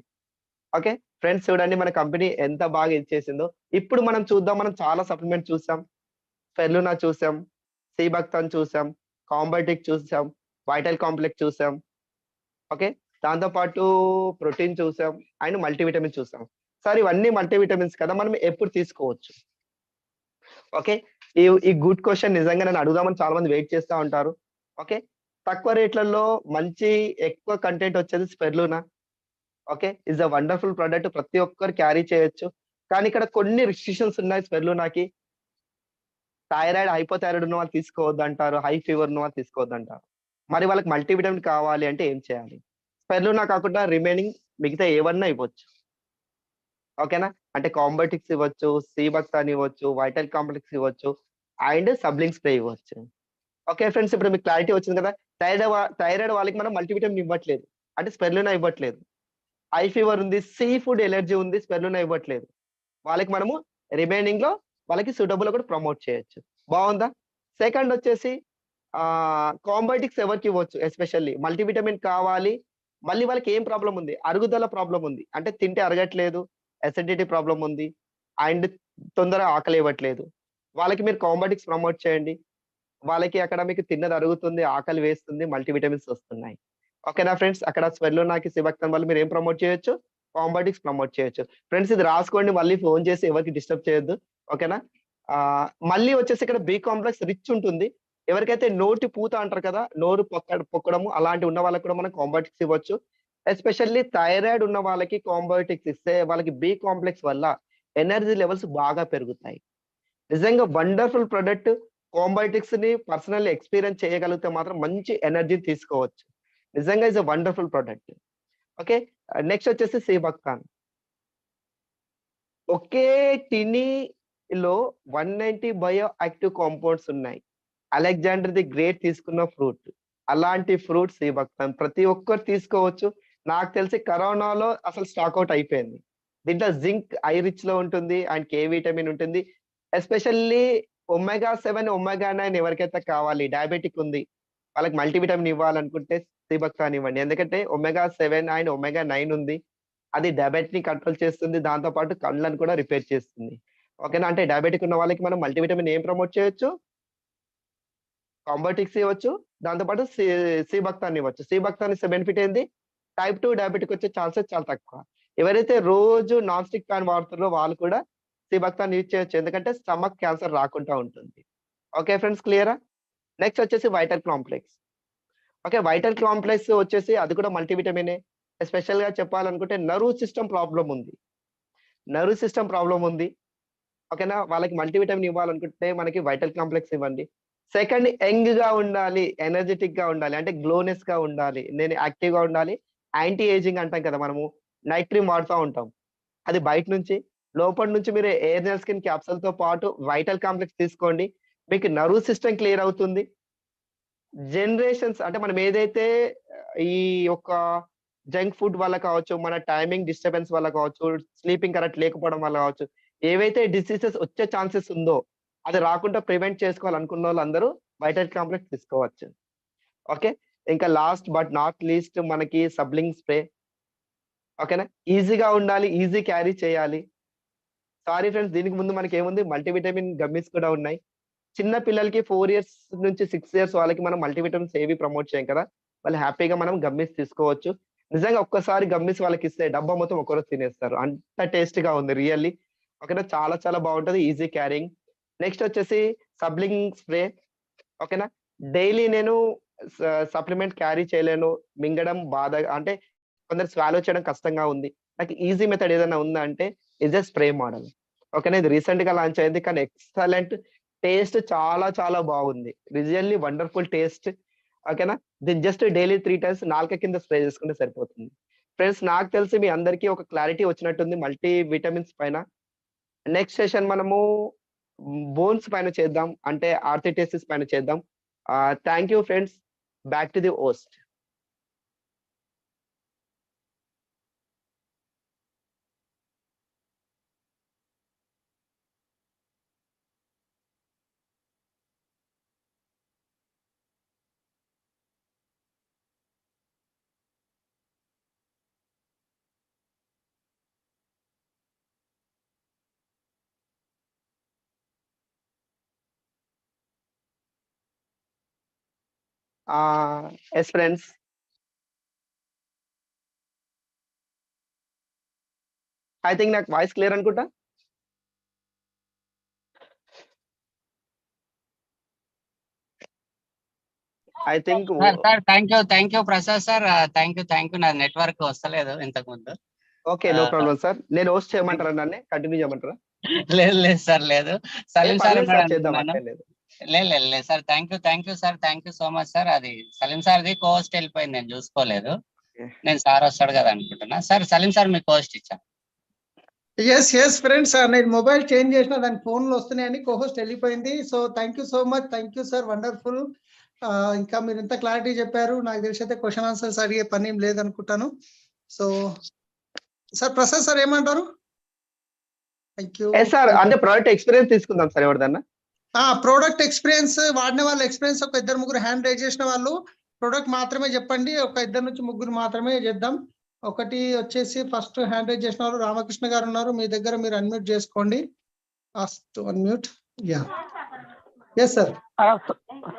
ఓకే. ఫ్రెండ్స్ చూడండి మన కంపెనీ ఎంత బాగా ఇచ్చేసిందో. ఇప్పుడు మనం చూద్దాం. మనం చాలా సప్లిమెంట్స్ చూసాం. ఫెర్లునా చూసాం. సీబక్తాన్ చూసాం. కాంబర్టిక్ చూసాం. వైటల్ కాంప్లెక్స్ చూసాం. ఓకే. దాంతో పాటు ప్రోటీన్ చూసాం. అండ్ మల్టీవిటమిన్ చూసాం. సార్ ఇవన్నీ మల్టీవిటమిన్స్ కదా! మనం ఎప్పుడు తీసుకోవచ్చు? ఓకే. ఈ గుడ్ క్వెషన్ నిజంగా నన్ను అడుగుదామని చాలా మంది వెయిట్ చేస్తా ఉంటారు. ఓకే. తక్కువ రేట్లలో మంచి ఎక్కువ కంటెంట్ వచ్చేది స్పెర్లునా. Okay. Is a wonderful product ప్రతి ఒక్కరు క్యారీ చేయొచ్చు. కానీ ఇక్కడ కొన్ని రిస్ట్రిక్షన్స్ ఉన్నాయి స్పెర్లునాకి. థైరాయిడ్, హైపోథైరాయిడ్ ఉన్న వాళ్ళు తీసుకోవద్దంటారు. హై ఫీవర్ ఉన్న వాళ్ళు తీసుకోవద్దంటారు. మరి వాళ్ళకి మల్టీవిటమిన్ కావాలి అంటే ఏం చేయాలి? స్పెర్లునా కాకుండా రిమైనింగ్ మిగతా ఏవన్నా ఇవ్వచ్చు. ఓకేనా? అంటే కాంబోటిక్స్ ఇవ్వచ్చు, సీబక్తాన్ ఇవ్వచ్చు, వైటల్ కాంప్లెక్స్ ఇవ్వచ్చు, అండ్ సబ్లింగ్ స్ప్రే ఇవ్వచ్చు. ఓకే ఫ్రెండ్స్ ఇప్పుడు మీకు క్లారిటీ వచ్చింది కదా! థైరాయిడ్ వాళ్ళకి మనం మల్టీవిటమిన్ ఇవ్వట్లేదు. అంటే స్పెర్లునా ఇవ్వట్లేదు. ఐ ఫీవర్ ఉంది, సీ ఫుడ్ ఎలర్జీ ఉంది, స్పెర్లునా ఇవ్వట్లేదు. వాళ్ళకి మనము రిమైనింగ్ లో వాళ్ళకి సూటబుల్ కూడా ప్రమోట్ చేయొచ్చు. బాగుందా? సెకండ్ వచ్చేసి కాంబయోటిక్స్ ఎవరికి ఇవ్వచ్చు, ఎస్పెషల్లీ మల్టీవిటమిన్ కావాలి. మళ్ళీ వాళ్ళకి ఏం ప్రాబ్లం ఉంది, అరుగుదల ప్రాబ్లం ఉంది, అంటే తింటే అరగట్లేదు, అసిడిటీ ప్రాబ్లం ఉంది, అండ్ తొందరగా ఆకలి ఇవ్వట్లేదు. వాళ్ళకి మీరు కాంబయోటిక్స్ ప్రమోట్ చేయండి. వాళ్ళకి అక్కడ మీకు తిన్నది అరుగుతుంది, ఆకలి వేస్తుంది, మల్టీవిటమిన్స్ వస్తున్నాయి. ఓకేనా ఫ్రెండ్స్? అక్కడ స్పెర్లునాకి, సిబక్తాన్ వల్ల మీరు ఏం ప్రమోట్ చేయొచ్చు, కాంబయోటిక్స్ ప్రమోట్ చేయొచ్చు. ఫ్రెండ్స్ ఇది రాసుకోండి, మళ్ళీ ఫోన్ చేసి ఎవరికి డిస్టర్బ్ చేయొద్దు. ఓకేనా? మళ్ళీ వచ్చేసి ఇక్కడ బి కాంప్లెక్స్ రిచ్ ఉంటుంది. ఎవరికైతే నోటి పూత అంటారు కదా, నోరు పొక్కడము అలాంటి ఉన్న వాళ్ళకి కూడా మనం కాంబయోటిక్స్ ఇవ్వచ్చు. ఎస్పెషల్లీ థైరాయిడ్ ఉన్న వాళ్ళకి కాంబయోటిక్స్ ఇస్తే వాళ్ళకి బి కాంప్లెక్స్ వల్ల ఎనర్జీ లెవెల్స్ బాగా పెరుగుతాయి. నిజంగా వండర్ఫుల్ ప్రొడక్ట్. కాంబయోటిక్స్ ని పర్సనల్లీ ఎక్స్పీరియన్స్ చేయగలిగితే మాత్రం మంచి ఎనర్జీని తీసుకోవచ్చు. నిజంగా is a wonderful product. Okay, next వచ్చేసి సిబక్తాన్. ఒకే టినీలో 190 బయో యాక్టివ్ కాంపౌండ్స్ ఉన్నాయి. అలెగ్జాండర్ ది గ్రేట్ తీసుకున్న ఫ్రూట్. అలాంటి ఫ్రూట్ సిబక్తాన్ ప్రతి ఒక్కరు తీసుకోవచ్చు. నాకు తెలిసి కరోనాలో అసలు స్టాక్ అవుట్ అయిపోయింది. దీంట్లో జింక్ ఐ రిచ్ లో ఉంటుంది అండ్ కే విటమిన్ ఉంటుంది. ఎస్పెషల్లీ ఒమేగా 7, ఒమేగా 9 ఎవరికైతే కావాలి, డయాబెటిక్ ఉంది, వాళ్ళకి మల్టీవిటమిన్ ఇవ్వాలనుకుంటే సిబక్తాన్ ఇవ్వండి. ఎందుకంటే ఒమేగా 7 అండ్ ఒమేగా 9 ఉంది. అది డయాబెటిక్ ని కంట్రోల్ చేస్తుంది, దాంతో పాటు కళ్ళను కూడా రిపేర్ చేస్తుంది. ఓకేనా? అంటే డయాబెటిక్ ఉన్న వాళ్ళకి మనం మల్టీవిటమిన్ ఏం ప్రమోట్ చేయొచ్చు, కాంబయోటిక్స్ ఇవ్వచ్చు, దాంతో పాటు సిబక్తాన్ ఇవ్వచ్చు. సిబక్తాన్ ఇస్తే బెనిఫిట్ ఏంది, టైప్ 2 డయాబెటిక్ వచ్చే ఛాన్సెస్ చాలా తక్కువ. ఎవరైతే రోజు నాన్ స్టిక్ ప్యాన్ వాడుతారో వాళ్ళు కూడా సిబక్తాన్ యూజ్ చేయొచ్చు, ఎందుకంటే స్టమక్ క్యాన్సర్ రాకుండా ఉంటుంది. ఓకే ఫ్రెండ్స్, క్లియరా? నెక్స్ట్ వచ్చేసి vital complex. Okay, vital complex వచ్చేసి అది కూడా మల్టీవిటమినే. స్పెషల్ గా చెప్పాలనుకుంటే నర్వ్ సిస్టమ్ ప్రాబ్లం ఉంది, నర్వ్ సిస్టమ్ ప్రాబ్లం ఉంది. ఓకేనా? వాళ్ళకి మల్టీవిటమిన్ ఇవ్వాలనుకుంటే మనకి వైటల్ కాంప్లెక్స్ ఇవ్వండి. సెకండ్, యంగ్ గా ఉండాలి, ఎనర్జెటిక్ గా ఉండాలి, అంటే గ్లోనెస్ గా ఉండాలి, నేను యాక్టివ్ గా ఉండాలి. యాంటీ ఏజింగ్ అంటాం కదా మనము, నైట్ క్రీమ్ వాడుతూ ఉంటాం, అది బయట నుంచి. లోపటి నుంచి మీరు ఎయిర్నల్ స్కిన్ క్యాప్సూల్ తో పాటు వైటల్ కాంప్లెక్స్ తీసుకోండి, మీకు నర్వ్ సిస్టమ్ క్లియర్ అవుతుంది. జనరేషన్స్ అంటే మనం ఏదైతే ఈ యొక్క జంక్ ఫుడ్ వల్ల కావచ్చు, మన టైమింగ్ డిస్టర్బెన్స్ వల్ల కావచ్చు, స్లీపింగ్ కరెక్ట్ లేకపోవడం వల్ల కావచ్చు, ఏవైతే డిసీజెస్ వచ్చే ఛాన్సెస్ ఉందో అది రాకుండా ప్రివెంట్ చేసుకోవాలనుకున్న వాళ్ళందరూ వైటల్ కాంప్లెక్స్ తీసుకోవచ్చు. ఓకే, ఇంకా లాస్ట్ బట్ నాట్ లీస్ట్ మనకి సబ్లింగ్ స్ప్రే. ఓకేనా? ఈజీగా ఉండాలి, ఈజీ క్యారీ చేయాలి. సారీ ఫ్రెండ్స్, దీనికి ముందు మనకి ఏముంది, మల్టీవిటమిన్ గమ్మీస్ కూడా ఉన్నాయి. చిన్న పిల్లలకి 4 ఇయర్స్ నుంచి 6 ఇయర్స్ వాళ్ళకి మనం మల్టీవిటమిన్స్ ఏవి ప్రమోట్ చేయం కదా, వాళ్ళు హ్యాపీగా మనం గమ్మీస్ తీసుకోవచ్చు. నిజంగా ఒక్కసారి గమ్మీస్ వాళ్ళకి ఇస్తే డబ్బా మొత్తం ఒకరోజు తినేస్తారు, అంత టేస్ట్ గా ఉంది రియల్లీ. ఓకేనా? చాలా చాలా బాగుంటది, ఈజీ క్యారింగ్. నెక్స్ట్ వచ్చేసి సబ్లింగ్ స్ప్రే. ఓకేనా? డైలీ నేను సప్లిమెంట్ క్యారీ చేయలేను, మింగడం బాధ, అంటే కొందరు స్వాలో చేయడం కష్టంగా ఉంది, నాకు ఈజీ మెథడ్ ఏదైనా ఉందా అంటే ఇస్ ఎ స్ప్రే మోడల్. ఓకేనా? ఇది రీసెంట్ గా లాంచ్ అయింది, కానీ ఎక్సలెంట్ టేస్ట్, చాలా చాలా బాగుంది, రియల్లీ వండర్ఫుల్ టేస్ట్. ఓకేనా? దీన్ని జస్ట్ డైలీ 3 టైమ్స్ నాలుక కింద స్ప్రే చేసుకుంటే సరిపోతుంది. ఫ్రెండ్స్, నాకు తెలిసి మీ అందరికీ ఒక క్లారిటీ వచ్చినట్టుంది మల్టీ విటమిన్స్ పైన. నెక్స్ట్ సెషన్ మనము బోన్స్ పైన చేద్దాం, అంటే ఆర్థరైటిస్ పైన చేద్దాం. Thank you friends, back to the host. Yes friends, I think నాకు వాయిస్ క్లియర్ అనుకుంటా. I think sir thank you Prasad sir, thank you. నా నెట్వర్క్ వస్తలేదు ఇంతకు ముందు. Okay, no problem sir. నేను హోస్ట్ చేయమంటారా, నన్ను కంటిన్యూ చేయమంటారా? లేదు సార్, లేదు. సలీం సార్ చేద్దాం, లేదు sir. Thank you sir, thank you so much sir. అది సలీం సార్ది కోస్ట్ వెళ్ళిపోయింది, నేను చూసుకోలేదు. నేను సార్ వస్తాడు కదా అనుకుంటున్నా. సార్ సలీం సార్ మీకు కోస్ట్ ఇచ్చాను. ఎస్ ఫ్రెండ్స్, నేను మొబైల్ చేంజ్ చేసిన, దాని ఫోన్లు వస్తున్నాయని కోహోస్ట్ వెళ్ళిపోయింది. So thank you so much, thank you sir, wonderful. ఇంకా మీరు ఇంత క్లారిటీ చెప్పారు, నాకు తెలిసి అయితే క్వశ్చన్ ఆన్సర్స్ అడిగే పని ఏం లేదనుకుంటాను. సో సార్ ప్రసాద్ సార్ ఏమంటారు? Thank you. సార్ అంటే ప్రోడక్ట్ ఎక్స్పీరియన్స్ తీసుకుందాం సార్ ఎవరిదన్నా. ప్రోడక్ట్ ఎక్స్పీరియన్స్ వాడిన వాళ్ళ ఎక్స్పీరియన్స్ ఒక 2-3 హ్యాండ్ రైజ్ చేసిన వాళ్ళు ప్రోడక్ట్ మాత్రమే చెప్పండి. ఒక 2 నుంచి 3 మాత్రమే చేద్దాం. ఒకటి వచ్చేసి ఫస్ట్ హ్యాండ్ రైజ్ చేసిన వాళ్ళు రామకృష్ణ గారు ఉన్నారు. మీ దగ్గర మీరు అన్మ్యూట్ చేసుకోండి. First unmute. Yeah yes sir.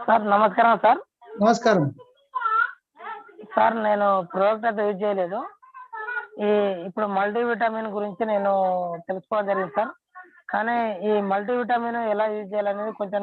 Sir నమస్కారం సార్. నమస్కారం సార్ నేను ప్రోడక్ట్ అయితే యూజ్ చేయలేదు. ఇప్పుడు మల్టీవిటమిన్ గురించి నేను తెలుసుకోవడం జరిగింది సార్. కానీ ఈ మల్టీవిటమిన్ ఎలా యూజ్ చేయాలనేది కొంచెం